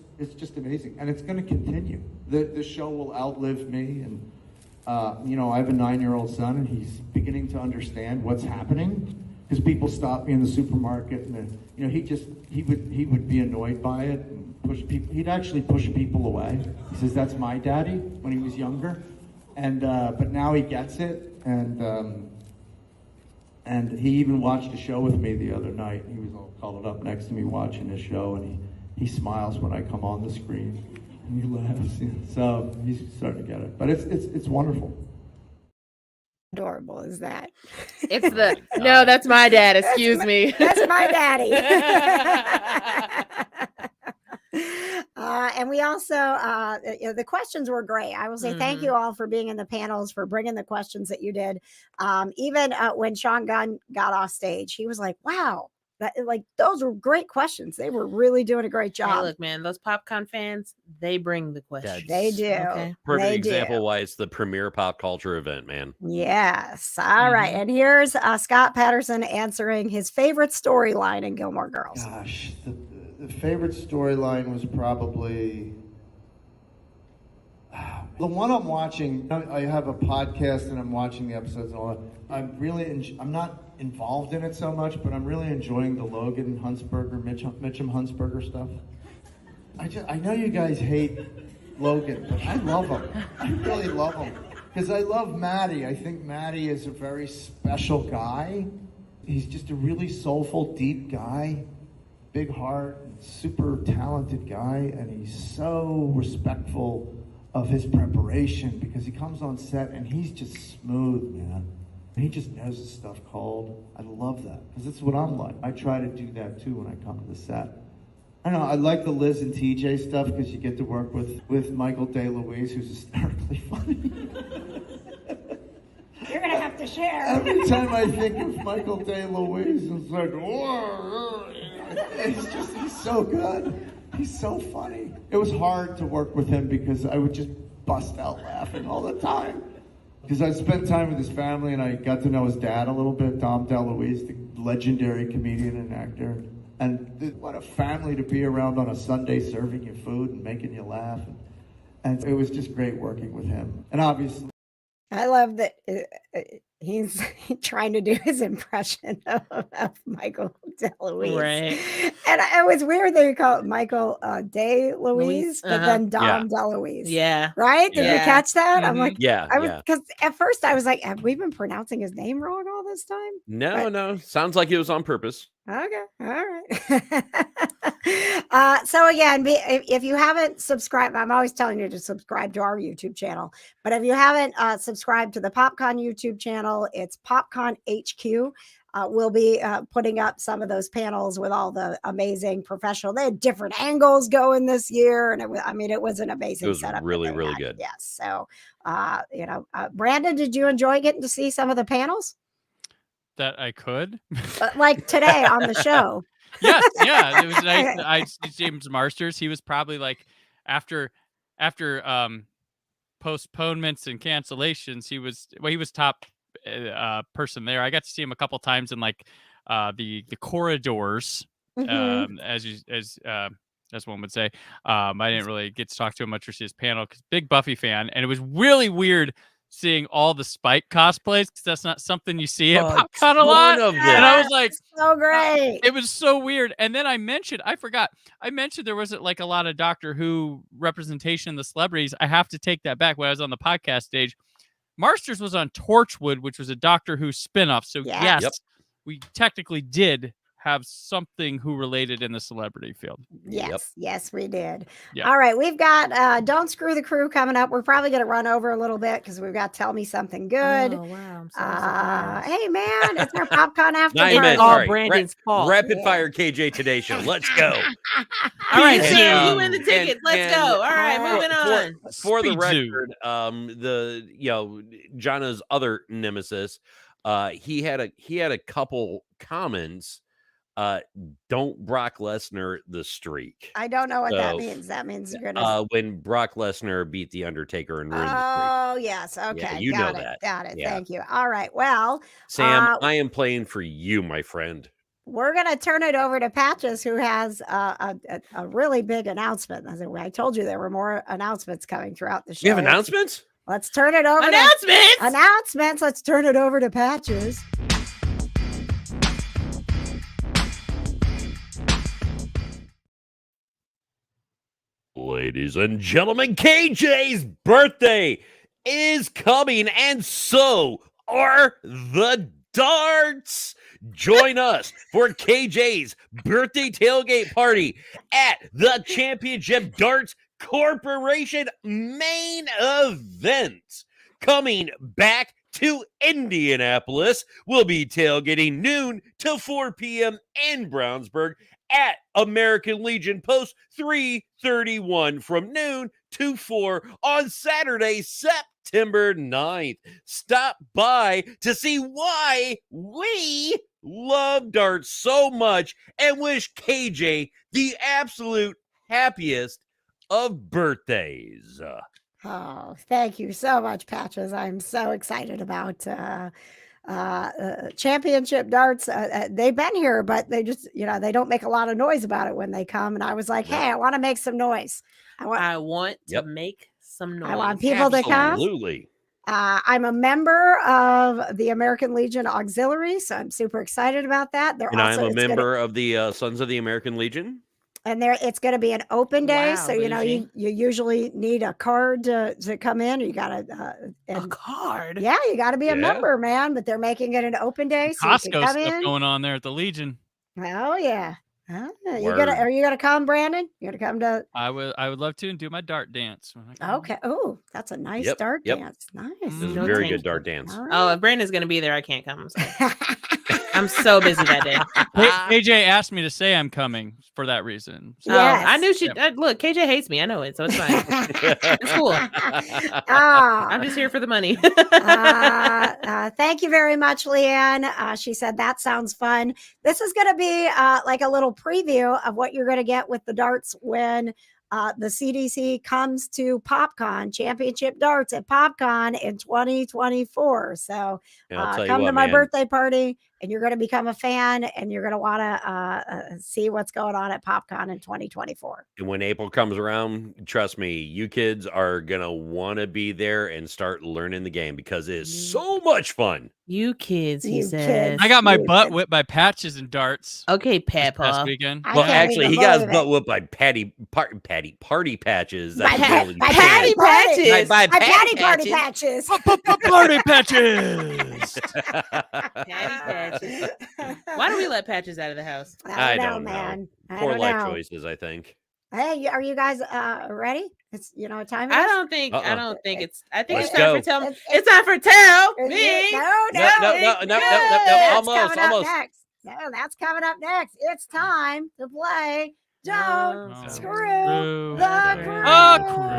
amazing, and it's going to continue. The show will outlive me, and I have a 9-year-old son, and he's beginning to understand what's happening because people stop me in the supermarket, and he would be annoyed by it and push people. He'd actually push people away. He says, "That's my daddy," when he was younger, and but now he gets it, and he even watched a show with me the other night. He was all cuddled up next to me watching the show, and he smiles when I come on the screen, and he laughs. So he's starting to get it. But it's wonderful. Adorable is that? It's no, that's my dad. Excuse me. That's my daddy. And we also, the questions were great. I will say thank you all for being in the panels, for bringing the questions that you did. Even when Sean Gunn got off stage, he was like, wow, those were great questions. They were really doing a great job. Hey, look, man, those PopCon fans, they bring the questions. They do. Okay? Perfect example why it's the premier pop culture event, man. Yes. All right. And here's Scott Patterson answering his favorite storyline in Gilmore Girls. Gosh, the favorite storyline was probably the one I'm watching. I have a podcast and I'm watching the episodes and all that. I'm not involved in it so much, but I'm really enjoying the Logan Huntsberger, Mitchum Huntsberger stuff. I know you guys hate Logan, but I love him. I really love him because I love Maddie. I think Maddie is a very special guy. He's just a really soulful, deep guy, big heart, super talented guy, and he's so respectful of his preparation because he comes on set and he's just smooth, man. He just knows his stuff cold. I love that because that's what I'm like. I try to do that too when I come to the set. I don't know, I like the Liz and TJ stuff because you get to work with Michael DeLuise, who's hysterically funny. You're going to have to share. Every time I think of Michael DeLuise, it's like, whoa. He's so good. He's so funny. It was hard to work with him because I would just bust out laughing all the time. Because I spent time with his family and I got to know his dad a little bit, Dom DeLuise, the legendary comedian and actor. And what a family to be around on a Sunday, serving you food and making you laugh. And it was just great working with him. And obviously, I love that He's trying to do his impression of Michael DeLuise. Right. And it was weird that you call it Michael DeLuise, but then Dom DeLuise. Yeah. Right? Did you Yeah. catch that? I'm like, Yeah, I was yeah. because at first I was like, have we been pronouncing his name wrong all this time? No, no. Sounds like it was on purpose. Okay. All right. So again, if you haven't subscribed, I'm always telling you to subscribe to our YouTube channel. But if you haven't subscribed to the PopCon YouTube channel, it's PopCon HQ. We'll be putting up some of those panels with all the amazing professional. They had different angles going this year, and it was an amazing It was setup. really, really good. Yes. So, Brandon, did you enjoy getting to see some of the panels? That I could. Like today on the show. Yes, yeah, it was nice. I see James Marsters. He was probably like after postponements and cancellations. He was top person there. I got to see him a couple times in like the corridors, as one would say. I didn't really get to talk to him much or see his panel because big Buffy fan, and it was really weird seeing all the Spike cosplays because that's not something you see at PopCon a lot. And I was like, so great. It was so weird. And then I mentioned there wasn't like a lot of Doctor Who representation in the celebrities. I have to take that back. When I was on the podcast stage, Marsters was on Torchwood, which was a Doctor Who spinoff. So yes, we technically did have something Who related in the celebrity field. Yes, we did. Yeah. All right, we've got Don't Screw the Krew coming up. We're probably going to run over a little bit because we've got Tell Me Something Good. Oh, wow. I'm so surprised. Hey, man, it's our PopCon after 9 minutes. all All right. Brandon's fault. Rapid fire KJ Today Show. Let's go. All right, And, Sam, you win the ticket. Let's go. All right, moving on. For the Speed zoo. record, Johna's other nemesis, he had a couple comments. Don't Brock Lesnar the streak. I don't know what that means. That means you're gonna when Brock Lesnar beat the Undertaker and ruined the streak. Oh, yes. Okay. Yeah, you got know it. that. Got it. Yeah. Thank you. All right. Well, Sam, I am playing for you, my friend. we're going to turn it over to Patches, who has a really big announcement. I told you there were more announcements coming throughout the show. You have announcements? Let's turn it over Announcements! Announcements. Let's turn it over to Patches. Ladies and gentlemen, KJ's birthday is coming, and so are the darts. Join us for KJ's birthday tailgate party at the Championship Darts Corporation main event. Coming back to Indianapolis, we'll be tailgating noon to 4 p.m. in Brownsburg at American Legion Post 331 from noon to 4 on Saturday, September 9th. Stop by to see why we love darts so much and wish KJ the absolute happiest of birthdays. Oh, thank you so much, Patches. I'm so excited about Championship Darts. They've been here, but they just, they don't make a lot of noise about it when they come. And I was like, hey, I want to make some noise. I want to make some noise. I want people to come. Absolutely. I'm a member of the American Legion Auxiliary, so I'm super excited about that. And I'm a member of the Sons of the American Legion. And it's going to be an open day, Wow, so you usually need a card to come in. Or you got a card. Yeah, you got to be a member, man. But they're making it an open day, so you can Costco come stuff in. going on there at the Legion. Oh yeah. Are you Word. gonna come, Brandon? You gonna come to? I would love to and do my dart dance. Okay. Oh, that's a nice dart dance. Nice. This is a very good dart dance. All right. Oh, if Brandon's going to be there, I can't come. I'm sorry. I'm so busy that day. AJ asked me to say I'm coming for that reason. So. I knew she. Look, KJ hates me. I know it, so it's fine. It's cool. I'm just here for the money. Thank you very much, Leanne. She said that sounds fun. This is going to be like a little preview of what you're going to get with the darts when the CDC comes to PopCon, Championship Darts at PopCon in 2024. So And I'll tell you come to what, my man. birthday party, and you're going to become a fan, and you're going to want to see what's going on at PopCon in 2024. And when April comes around, trust me, you kids are going to want to be there and start learning the game because it's so much fun. You kids, he You says. kids. I got my You butt kids. whipped by Patches and Darts Okay, this past Peppa. weekend. I Well, can't actually, even he got his believe butt it. whooped by Party Patches. By That's really Patty Patches. By By Patty Party Patches. Patches. Party Patches. Patty Patches. Why do we let Patches out of the house? I know, don't know. man. I Poor don't life know. choices, I think. Hey, are you guys ready? It's what time it is? I don't think it's. I think Let's it's time go. for tell. It's time for tell No, me. No. That's Almost. coming up next. No, that's coming up next. It's time to play Don't No. Screw the Krew.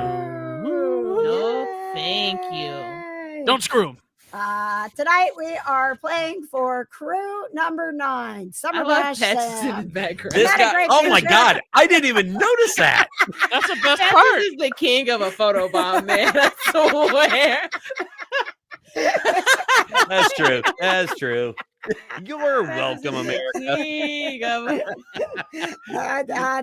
No, thank you. Yay. Don't screw 'em. Tonight we are playing for crew number 9. Summer I love Bash Patches in the Sam. background. This Isn't that a guy, great oh my picture? God, I didn't even notice that. That's the best Patches part. is the king of a photo bomb, man. I swear. That's true. That's true. You're welcome, Patches is the America. king of-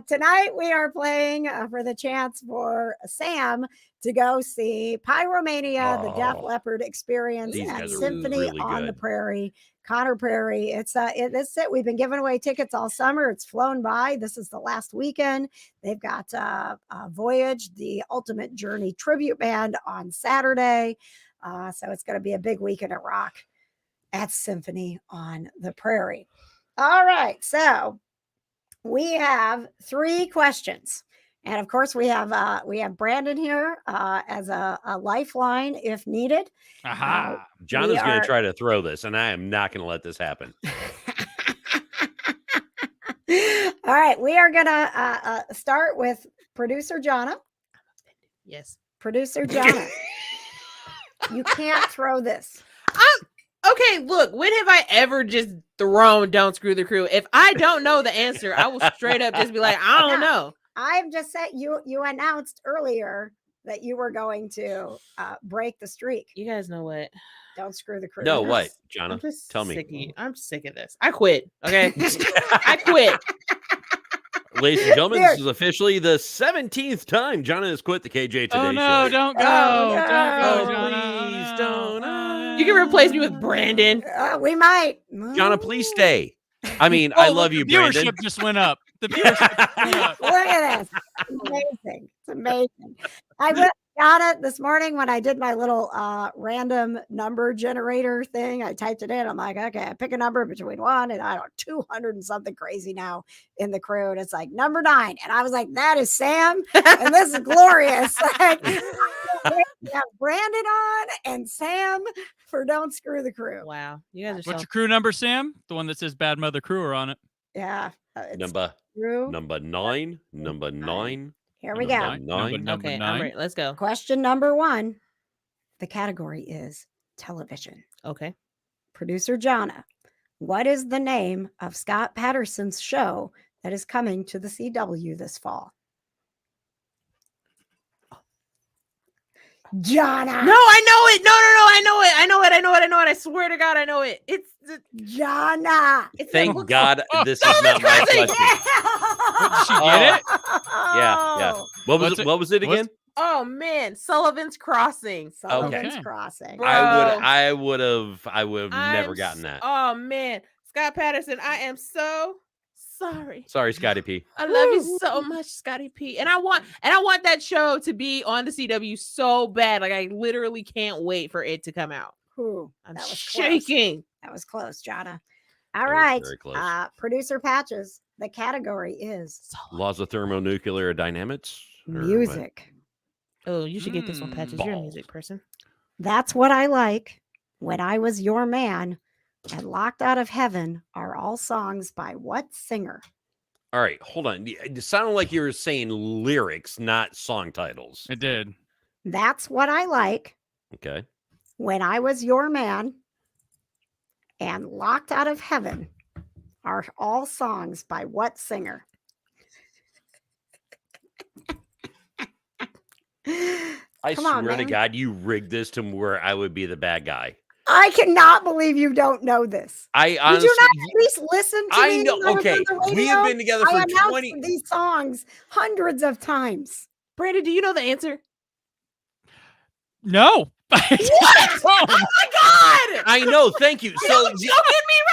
Tonight we are playing for the chance for Sam to go see Pyromania, the Def Oh. Leppard experience These at guys are Symphony really on the good. Prairie, Connor Prairie. It's it. We've been giving away tickets all summer. It's flown by. This is the last weekend. They've got Voyage, the Ultimate Journey tribute band on Saturday. So it's going to be a big weekend at Rock at Symphony on the Prairie. All right. So we have 3 questions. And of course, we have Brandon here as a lifeline if needed. Aha. John is going to try to throw this, and I am not going to let this happen. All right. We are going to start with producer Johna. Yes. Producer Johna. You can't throw this. Okay, look, when have I ever just thrown Don't Screw the Krew? If I don't know the answer, I will straight up just be like, I don't know. I'm just saying you announced earlier that you were going to break the streak. You guys know what? Don't screw the crew. No, what, I'm Johna? just Tell sick me. of you. I'm sick of this. I quit. Okay. I quit. Ladies and gentlemen, Dude. this is officially the 17th time Johna has quit the KJ Today Oh no! show. Don't go! Oh, Don't no. go, Johna. Please don't. You can replace me with Brandon. We might. Johna, please stay. I mean, Oh, I look, love the you, viewership Brandon. just went up. The viewership just went up. Look at this. It's amazing. It's amazing. I went got it this morning when I did my little random number generator thing. I typed it in. I'm like, okay, I pick a number between 1 and 200 and something crazy now in the crew. And it's like number 9. And I was like, that is Sam. And this is glorious. Like, we have Brandon on and Sam for Don't Screw the Krew. Wow. You guys are What's your crew number, Sam? The one that says Bad Mother Crewer on it. Yeah. It's Number Krew. number 9. Number 9. Here we number go. 9. Okay, I'm ready. Let's go. Question number 1. The category is television. Okay. Producer Johna, what is the name of Scott Patterson's show that is coming to the CW this fall? Johna. No, I know it. No, I know it. I know it. I know it. I know it. I swear to God, I know it. It's Johna. Thank God this is not my question. Did she get it? Yeah. What was it again? Oh man, Sullivan's Crossing. Sullivan's Crossing. Bro. I would have never gotten that. Oh man, Scott Patterson, I am so sorry. Sorry, Scotty P. I love you so much, Scotty P. And I want that show to be on the CW so bad. Like I literally can't wait for it to come out. Ooh, I'm that was shaking. Close. That was close, Johna. All was right. very close. Producer Patches, the category is Laws of thermonuclear dynamics. or what? music. Oh, you should get this one, Patches. You're a music person. That's what I like. When I Was Your Man and Locked Out of Heaven are all songs by what singer? All right, hold on. It sounded like you were saying lyrics, not song titles. It did. That's what I like. Okay. When I Was Your Man and Locked Out of Heaven are all songs by what singer? I Come on, swear to man. God, you rigged this to where I would be the bad guy. I cannot believe you don't know this. I Did honestly, you not at least listen to I me know. when I was Okay, on the we have radio? been together I for announced 20. these songs hundreds of times. Brandon, do you know the answer? No. What? Oh my God! I know. Thank you. So Don't me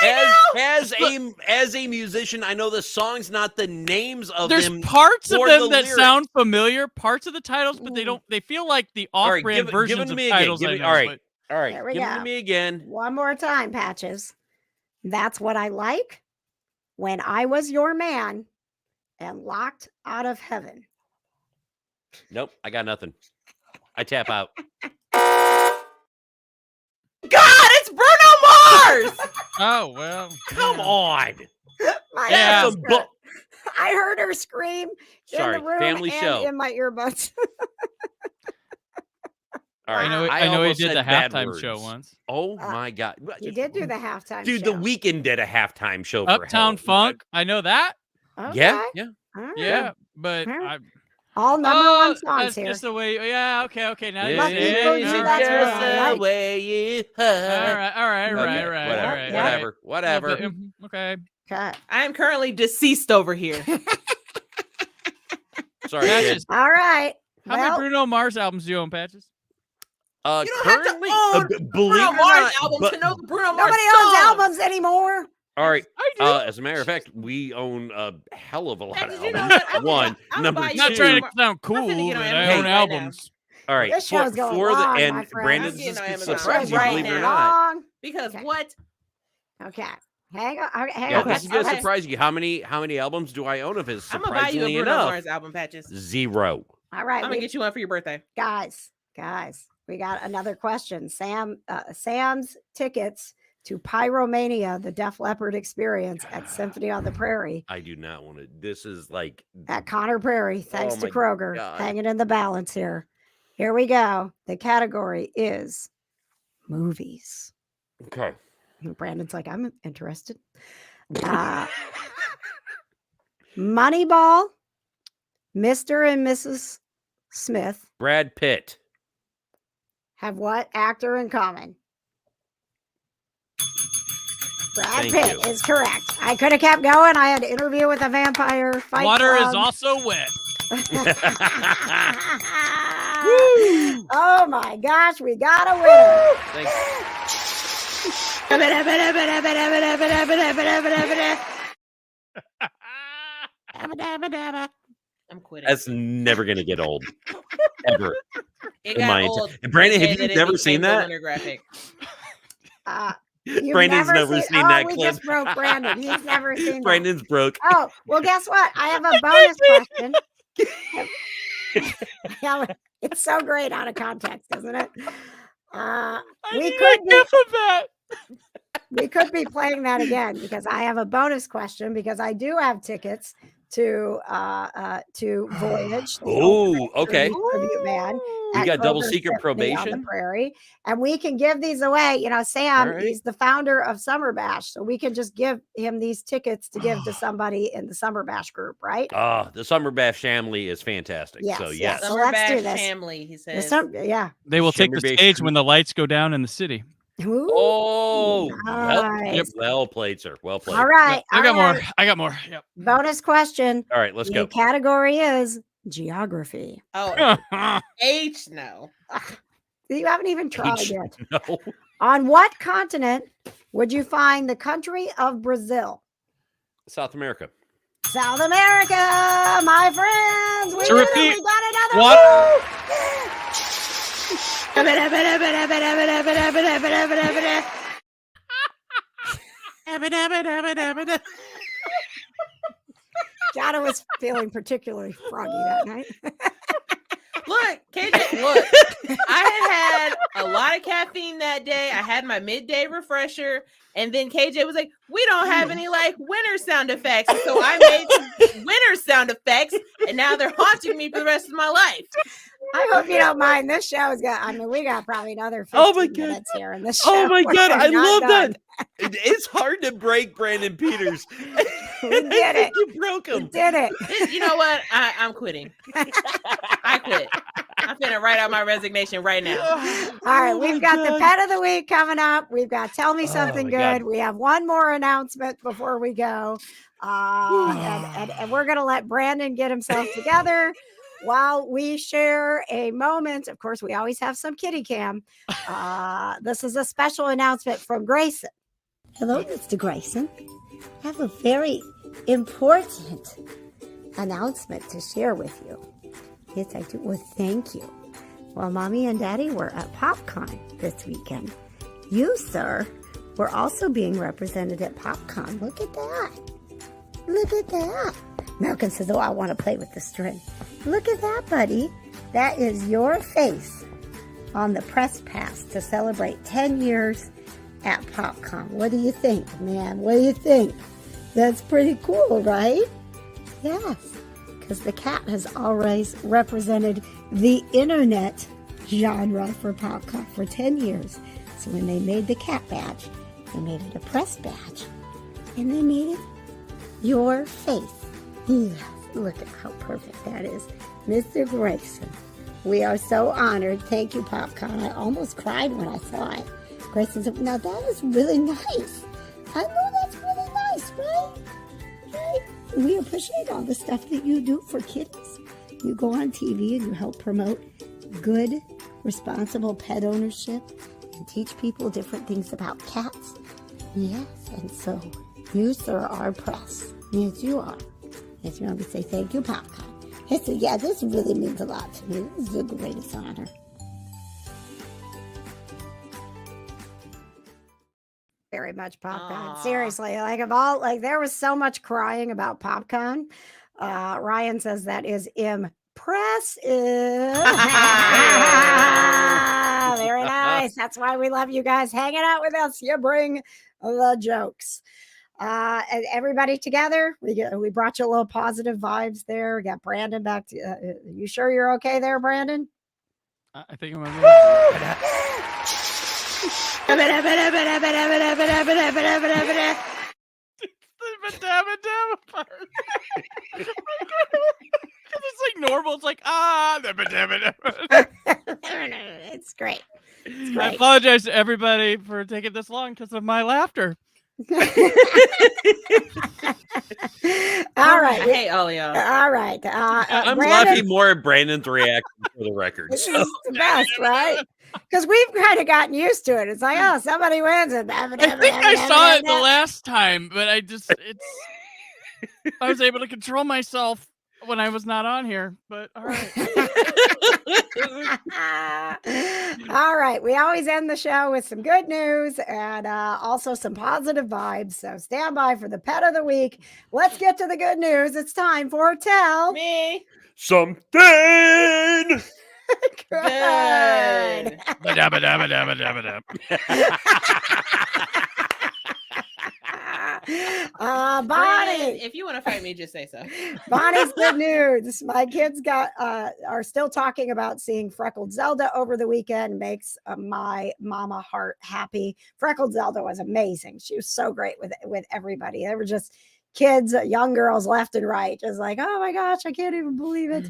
right now. as a musician, I know the songs, not the names of There's them. parts of or them the that lyrics. sound familiar, parts of the titles, but they don't. They feel like the All right, off-brand give versions it to of me again. titles. Give I me- know, all right, but- all right. There we Give go. it to me again. One more time, Patches. That's what I like when I was your man and locked out of heaven. Nope, I got nothing. I tap out. God, it's Bruno Mars. Oh well. Come on. My Yeah. sister. I heard her scream Sorry, in the room family and show. in my earbuds. All right. I know he almost did the said bad halftime show words. once. Oh my God. You did do the halftime Dude, show. The Weeknd did a halftime show for Uptown Hell. Funk. I know that. Okay. Yeah, yeah. All right. Yeah, but All right. I, All number one songs that's here. just the way. Yeah. Okay. Now you Lucky say it. for you, All that's right. what I like. way you All right. Okay, whatever. Okay. Okay. I am currently deceased over here. Sorry, Patches. kid. All right. How Well, many Bruno Mars albums do you own, Patches? You don't Currently, have to own believe Bruno it or Mars not, album but- to know the Bruno Mars nobody owns songs. albums anymore. All right. I do. As a matter of fact, we own a hell of a lot Patches, of you know albums. what? One, I'm number buy I'm you not two. trying to sound I'm finna cool, get on but Amazon I own right albums. All right, This show's going long, my and friend. Brandon's I'm getting on Amazon surprised you, right believe it or now. not. Long. Because Okay. what? Okay. Hang on. Hang Yeah, on. this is gonna Okay. surprise you. How many albums do I own of his? I'm gonna buy you a Surprisingly Bruno enough, Mars album, Patches. 0. All right. I'm gonna get you one for your birthday. Guys, we got another question. Sam's tickets to Pyromania, the Def Leppard experience at Symphony on the Prairie I do not want to. This is like at Connor Prairie, thanks to my Kroger, God. hanging in the balance here. Here we go. The category is movies. okay. And Brandon's like, I'm interested. Moneyball, Mr. and Mrs. Smith Brad Pitt. have what actor in common? Brad Thank Pitt you. is correct. I could have kept going. I had an interview with a vampire fight Water is club. also wet. Oh my gosh, we got a winner. Thanks. I'm quitting. That's never gonna get old. Ever. It in got my old. and Brandon, the have day you that it never became seen the that? winter graphic. You've Brandon's never seen that we clip. just broke Brandon. He's never seen that. Brandon's broke. Oh, well, guess what? I have a bonus question. Yeah, it's so great out of context, isn't it? We could be playing that again because I have a bonus question because I do have tickets to Voyage. the Oh, Old okay. Tribute band We at got double Kroger secret Symphony on the probation. Prairie, and we can give these away. You know, Sam, All right. he's the founder of Summer Bash, so we can just give him these tickets to give to somebody in the Summer Bash group, right? The Summer Bath family is fantastic. Yes, So yes. yes. So Summer let's do Bash this. family, he The says. yeah. They will take the Shimmer-based stage group. when the lights go down in the city. Ooh, Oh, nice. well played, sir. Well played. All right. I got more. I got more. Yep. Bonus question. All right, let's The go. category is geography. Oh, H no. You haven't even tried H- yet. No. On what continent would you find the country of Brazil? South America. South America, my friends. We To did it. repeat, We got another what? Johna was feeling particularly froggy that night. Look, KJ, look. I had a lot of caffeine that day. I had my midday refresher, and then KJ was like, "We don't have any like winter sound effects," and so I made some winter sound effects, and now they're haunting me for the rest of my life. I hope you don't mind. This show's got, I mean, we got probably another 15 Oh my God. minutes here in this show. Oh my We're God, I not love done. that. It's hard to break Brandon Peters. We did it. You broke him. We did it. You know what? I'm quitting. I quit. I'm finna write out my resignation right now. All right, we've got the pet of the week coming up. We've got tell me something good. God. We have one more announcement before we go, and we're gonna let Brandon get himself together while we share a moment. Of course, we always have some kitty cam. This is a special announcement from Grayson. Hello, Mr. Grayson. I have a very important announcement to share with you. Yes, I do. Well, thank you. Well, Mommy and Daddy were at PopCon this weekend. You, sir, were also being represented at PopCon. Look at that. Look at that. Malcolm says, oh, I want to play with the string. Look at that, buddy. That is your face on the press pass to celebrate 10 years at PopCon. What do you think, man? What do you think? That's pretty cool, right? Yes, because the cat has always represented the internet genre for PopCon for 10 years. So when they made the cat badge, they made it a press badge. And they made it your face. Yes, look at how perfect that is. Mr. Grayson, we are so honored. Thank you, PopCon. I almost cried when I saw it. Grayson said, now that is really nice. I know that's really nice, right? Right? We appreciate all the stuff that you do for kitties. You go on TV and you help promote good, responsible pet ownership and teach people different things about cats. Yes, and so you, sir, are press. Yes, you are. Yes, you want me to say thank you, PopCon. Yes, so yeah, this really means a lot to me. This is the greatest honor. Very much PopCon. Seriously, like of all, like there was so much crying about PopCon. Ryan says that is impressive. Very nice. That's why we love you guys hanging out with us. You bring the jokes. And everybody together, we brought you a little positive vibes there. We got Brandon back to you. Sure you're okay there, Brandon? I think I'm it's like normal. It's like it's great. It's I great. apologize to everybody for taking this long because of my laughter. All right. I hate all of y'all. All right. I'm Brandon, laughing more at Brandon's reaction for the record. this So. is the best, right? Because we've kind of gotten used to it. It's like, oh, somebody wins. And I think I saw it the last time, but I was able to control myself when I was not on here. But all right. All right. We always end the show with some good news and also some positive vibes. So stand by for the pet of the week. Let's get to the good news. It's time for Tell Me Something. Good. Bonnie. If you want to fight me, just say so. Bonnie's good news. My kids are still talking about seeing Freckled Zelda over the weekend. Makes my mama heart happy. Freckled Zelda was amazing. She was so great with everybody. They were just kids, young girls left and right, just like, oh my gosh, I can't even believe it.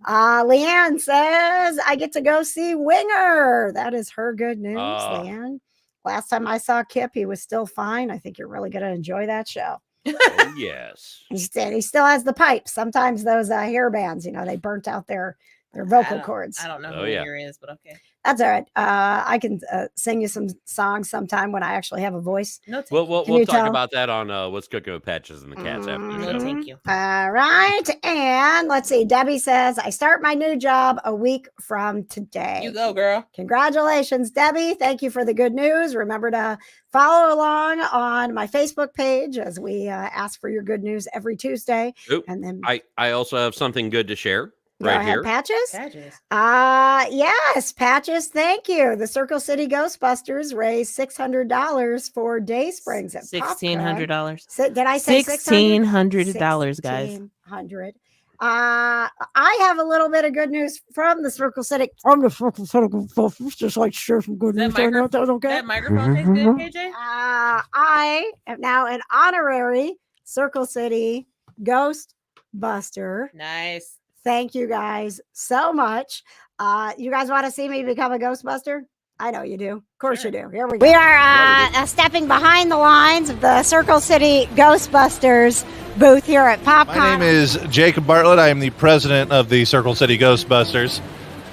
Leanne says I get to go see Winger. That is her good news, Leanne. Last time I saw Kip, he was still fine. I think you're really going to enjoy that show. Oh, yes. He still has the pipes. Sometimes those hair bands, they burnt out their vocal cords. I don't know who Winger is, but okay. That's all right. I can sing you some songs sometime when I actually have a voice. No, We'll talk about that on What's Cooking with Patches and the Cats after the show. No, thank you. All right. And let's see. Debbie says, I start my new job a week from today. You go, girl. Congratulations, Debbie. Thank you for the good news. Remember to follow along on my Facebook page as we ask for your good news every Tuesday. Oop, and then I also have something good to share. Go Right ahead, here. Patches? Patches. Yes, Patches. Thank you. The Circle City Ghostbusters raised $600 for Day Springs at $1,600. Did I say $1,600, guys? $1,600. I have a little bit of good news from the Circle City. From the Circle City Ghostbusters, just like share some good news. I know that was okay. That microphone tastes good, KJ? I am now an honorary Circle City Ghostbuster. Nice. Thank you guys so much. You guys want to see me become a Ghostbuster? I know you do. Of course you do. Here we go. We are stepping behind the lines of the Circle City Ghostbusters booth here at PopCon. My name is Jacob Bartlett. I am the president of the Circle City Ghostbusters.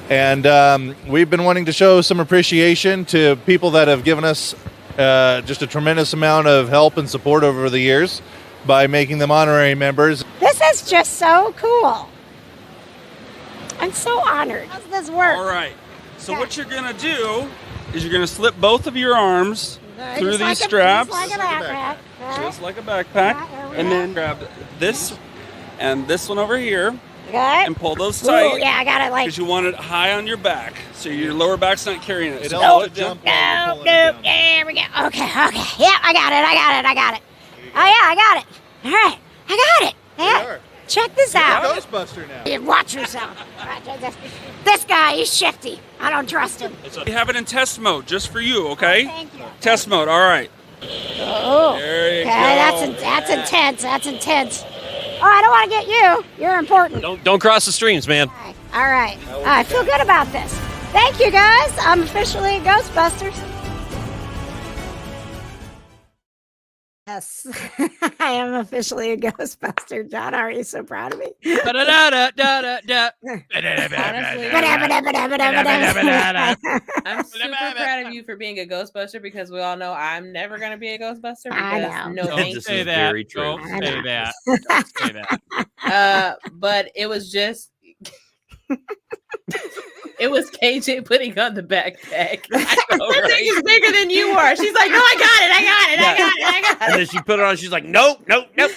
And we've been wanting to show some appreciation to people that have given us just a tremendous amount of help and support over the years by making them honorary members. This is just so cool. I'm so honored. How does this work? All right. So what you're going to do is you're going to slip both of your arms through these straps. Just like a backpack. Just like a backpack. And then grab this and this one over here. Okay. And pull those tight. Ooh, yeah, I got it like. Because you want it high on your back. So your lower back's not carrying it. So Nope. There we go. Okay. Yeah, I got it. Oh, yeah, I got it. All right. I got it. Yeah. Check this out. You're a Ghostbuster now. Yeah, watch yourself. This guy is shifty. I don't trust him. we have it in test mode just for you, okay? Thank you. Test mode, all right. Oh, There you okay, go. that's intense. That's intense. Oh, I don't want to get you. You're important. Don't cross the streams, man. All right. I feel good about this. Thank you, guys. I'm officially a Ghostbusters. Yes, I am officially a Ghostbuster. John, are you so proud of me? I'm super proud of you for being a Ghostbuster because we all know I'm never going to be a Ghostbuster. I Because know. no, Don't thank say you. that. very true. Don't I say know. that. Don't say that. But it was just. It was KJ putting on the backpack. That thing is bigger than you are. She's like, no, I got it. And then she put it on. She's like, nope.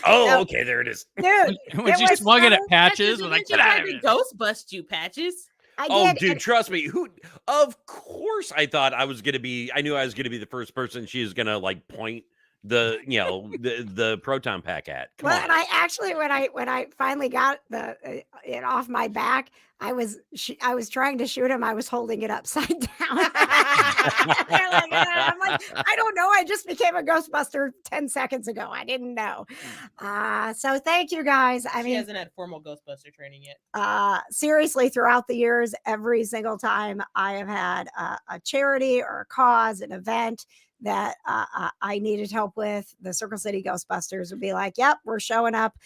Oh, okay, there it is. Dude, When she swung it at Patches, was like, You get out tried of to here. ghost bust you, Patches. I Oh, did. dude, trust me. Of course, I thought I was gonna be. I knew I was gonna be the first person she was gonna like point the proton pack at. Come Well, on. and I actually, when I finally got it off my back, I was trying to shoot him. I was holding it upside down. I'm like, I don't know. I just became a Ghostbuster 10 seconds ago. I didn't know. So thank you guys. I She mean, hasn't had formal Ghostbuster training yet. seriously, throughout the years, every single time I have had a charity or a cause, an event that I needed help with, the Circle City Ghostbusters would be like, yep, we're showing up.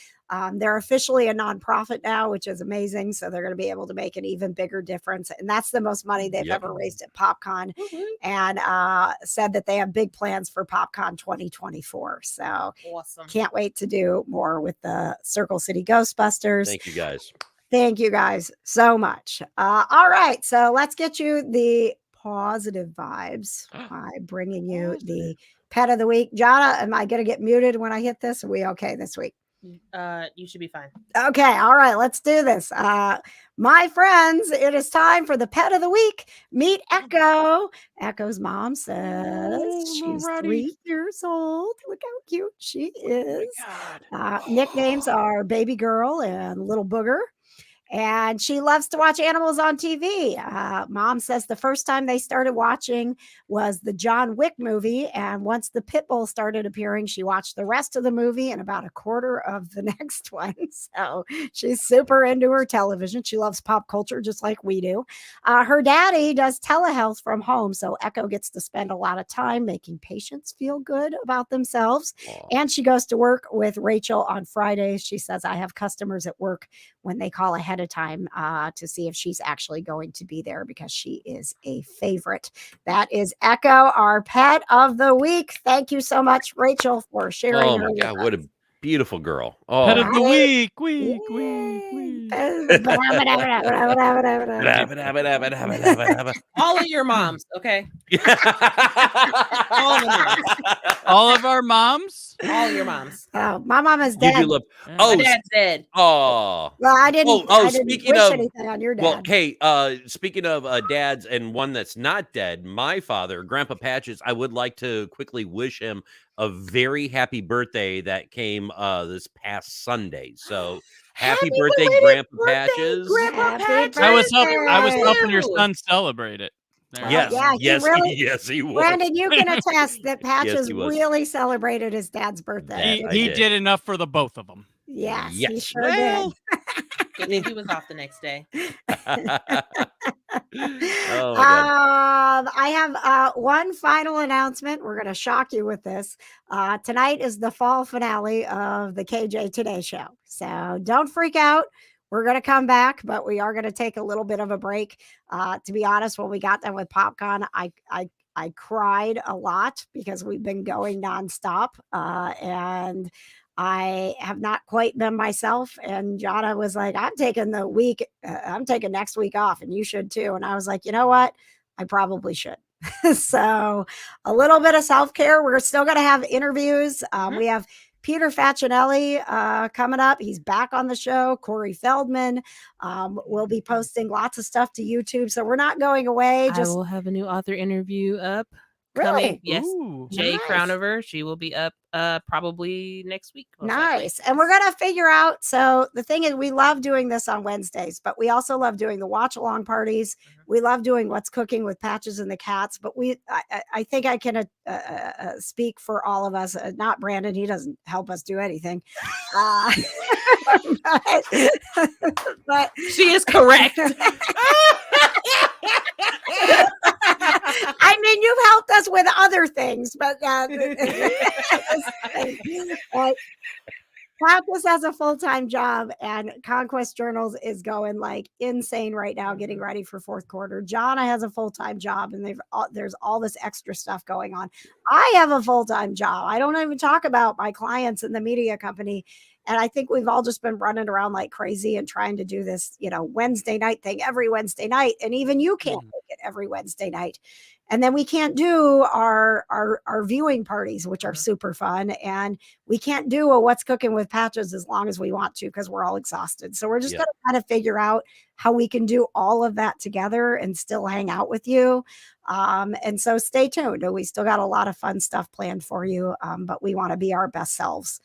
They're officially a nonprofit now, which is amazing. So they're going to be able to make an even bigger difference. And that's the most money they've ever raised at PopCon. And said that they have big plans for PopCon 2024. So Awesome. can't wait to do more with the Circle City Ghostbusters. Thank you guys. Thank you guys so much. All right. So let's get you the positive vibes by bringing you the pet of the week. Johna, am I going to get muted when I hit this? Are we okay this week? You should be fine. Okay. All right. Let's do this. My friends, it is time for the pet of the week. Meet Echo. Echo's mom says she's 3 years old. Look how cute she is. Nicknames are Baby Girl and Little Booger. And she loves to watch animals on TV. Mom says the first time they started watching was the John Wick movie. And once the pit bull started appearing, she watched the rest of the movie and about a quarter of the next one. So she's super into her television. She loves pop culture just like we do. Her daddy does telehealth from home. So Echo gets to spend a lot of time making patients feel good about themselves. And she goes to work with Rachel on Fridays. She says, I have customers at work when they call ahead of time to see if she's actually going to be there because she is a favorite. That is Echo, our pet of the week. Thank you so much, Rachel, for sharing. Oh her my with God, us. what a beautiful girl. Oh, Pet of the week. All of your moms, okay? All of our moms? All your moms. Oh, my mom is You dead. do love. My Oh, dad's dead. oh. Well, I didn't. I didn't speaking wish of anything on your dad. well, hey, speaking of dads and one that's not dead, my father, Grandpa Patches, I would like to quickly wish him a very happy birthday that came this past Sunday. So happy birthday, Grandpa Patches. Grandpa Patches. I was helping your son celebrate it. Yes, Yeah, he yes, really, yes, he was. Brandon, you can attest that Patches he was. really celebrated his dad's birthday. He did enough for the both of them. Yes, he Yes. sure Well. did. Good thing he was off the next day. Oh my God. I have one final announcement. We're going to shock you with this. Tonight is the fall finale of the KJ Today Show. So don't freak out. We're going to come back, but we are going to take a little bit of a break. To be honest, when we got done with PopCon, I cried a lot because we've been going nonstop. And I have not quite been myself. And Johna was like, I'm taking next week off, and you should too. And I was like, you know what? I probably should. So a little bit of self-care. We're still going to have interviews. We have Peter Facinelli coming up. He's back on the show. Corey Feldman will be posting lots of stuff to YouTube. So we're not going away. I will have a new author interview up. Really? Coming. Yes. Ooh, Jay nice. Crownover. She will be up probably next week. most likely. Nice. And we're going to figure out. So the thing is, we love doing this on Wednesdays, but we also love doing the watch along parties. We love doing What's Cooking with Patches and the Cats. But I think I can speak for all of us. Not Brandon. He doesn't help us do anything. But She is correct. I mean, you've helped us with other things, but Patches has a full-time job, and ConQuest Journals is going like insane right now, getting ready for fourth quarter. Johna has a full-time job, and there's all this extra stuff going on. I have a full-time job. I don't even talk about my clients in the media company. And I think we've all just been running around like crazy and trying to do this, Wednesday night thing every Wednesday night. And even you can't make it every Wednesday night. And then we can't do our viewing parties, which are super fun. And we can't do a What's Cooking with Patches as long as we want to, because we're all exhausted. So we're just going to kind of figure out how we can do all of that together and still hang out with you. And so stay tuned. We still got a lot of fun stuff planned for you, but we want to be our best selves.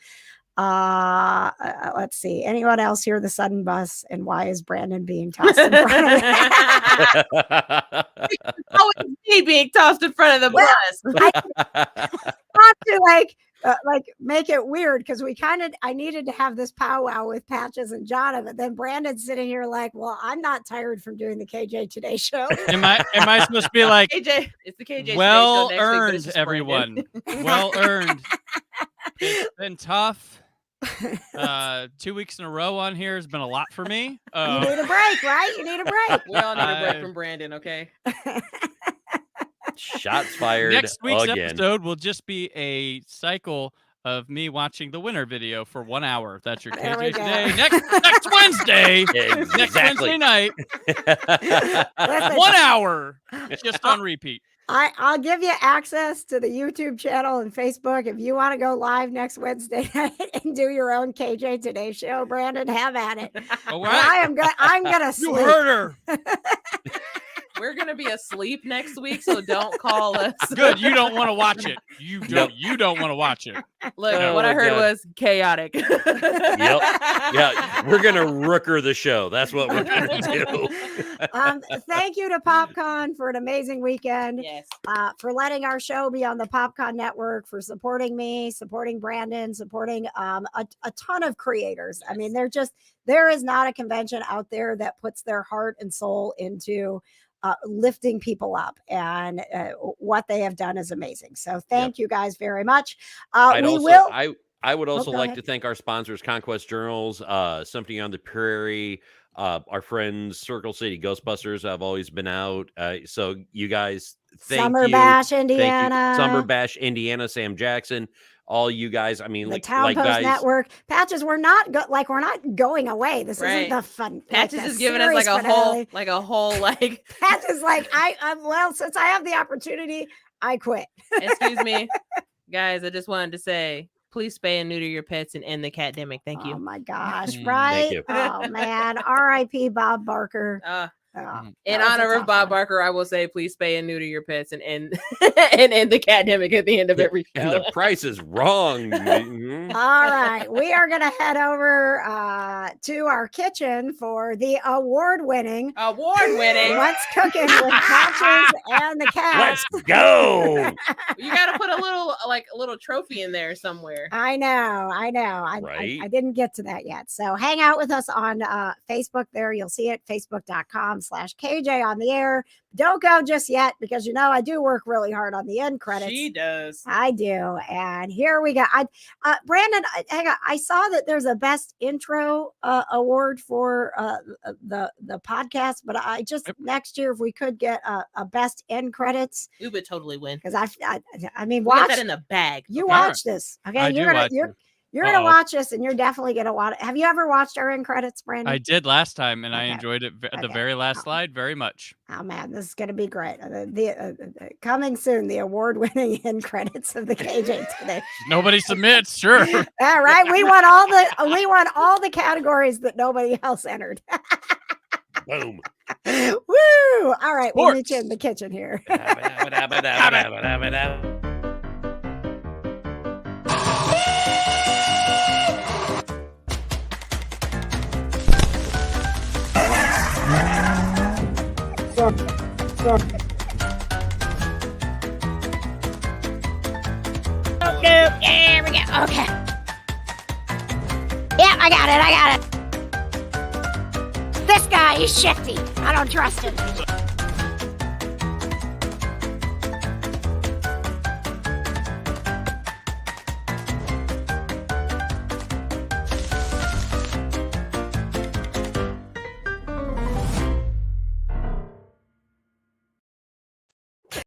Let's see. Anyone else hear the sudden bus, and why is Brandon being tossed in front of it? How is he being tossed in front of the bus? I have to make it weird, because I needed to have this powwow with Patches and Johna, but then Brandon's sitting here like, well, I'm not tired from doing the KJ Today Show. Am I supposed to be like, KJ? It's the KJ. well Today Show next week, but it's earned, just everyone. Well earned. It's been tough. 2 weeks in a row on here has been a lot for me. You need a break, right? You need a break. We all need a break from Brandon, okay? Shots fired. Next week's again. episode will just be a cycle of me watching the winner video for 1 hour. That's your There we KJ go. Today. Next Wednesday. Next Exactly. Wednesday night. Listen, 1 hour. Just on repeat. I'll give you access to the YouTube channel and Facebook if you want to go live next Wednesday night and do your own KJ Today Show. Brandon, have at it. All right. I'm gonna sleep. You heard her. We're gonna be asleep next week, so don't call us. Good. You don't want to watch it. You don't want to watch it. Look, Oh what I my heard God. was chaotic. Yep. Yeah, we're gonna rooker the show. That's what we're gonna do. Thank you to PopCon for an amazing weekend. Yes. For letting our show be on the PopCon network, for supporting me, supporting Brandon, supporting a ton of creators. I mean, there is not a convention out there that puts their heart and soul into lifting people up, and what they have done is amazing. So thank you guys very much. I would also go like ahead. to thank our sponsors, ConQuest Journals, Something on the Prairie, our friends Circle City Ghostbusters have always been out. So you guys, thank Summer you. Bash, Thank you. Indiana. Summer Bash, Indiana, Sam Jackson, all you guys. I mean, The like Town Post guys, Network. Patches, we're not going away. This Right. isn't the fun. Patches the is giving us series finale. a whole Patches like well, since I have the opportunity, I quit. Excuse me, guys. I just wanted to say, please spay and neuter your pets and end the catdemic. Thank you. Oh my gosh, Thank right? you. Oh man, R.I.P. Bob Barker. In honor of Bob Barker, I will say, please spay and neuter your pets and end the catdemic at the end of every show. And the price is wrong. All right, we are going to head over to our kitchen for the award-winning What's Cooking with Patches and the Cats. Let's go. You got to put a little trophy in there somewhere. I know. Right? I didn't get to that yet. So hang out with us on Facebook there. You'll see it, facebook.com/KJ on the air. Don't go just yet because, I do work really hard on the end credits. She does. I do. And here we go. Brandon, hang on. I saw that there's a best intro award for the podcast, but next year, if we could get a best end credits. We would totally win. Because I mean, watch that in the bag. You watch this. Okay. You're going to watch this and you're definitely going to watch it. Have you ever watched our end credits, Brandon? I did last time and I enjoyed it at the very last slide very much. Oh man, this is going to be great. Coming soon, the award-winning end credits of the KJ today. Nobody submits, sure. All right, we won all the categories that nobody else entered. Boom. Woo! All right, we'll meet you in the kitchen here. There we go. Okay. Yeah, I got it. This guy is shifty. I don't trust him.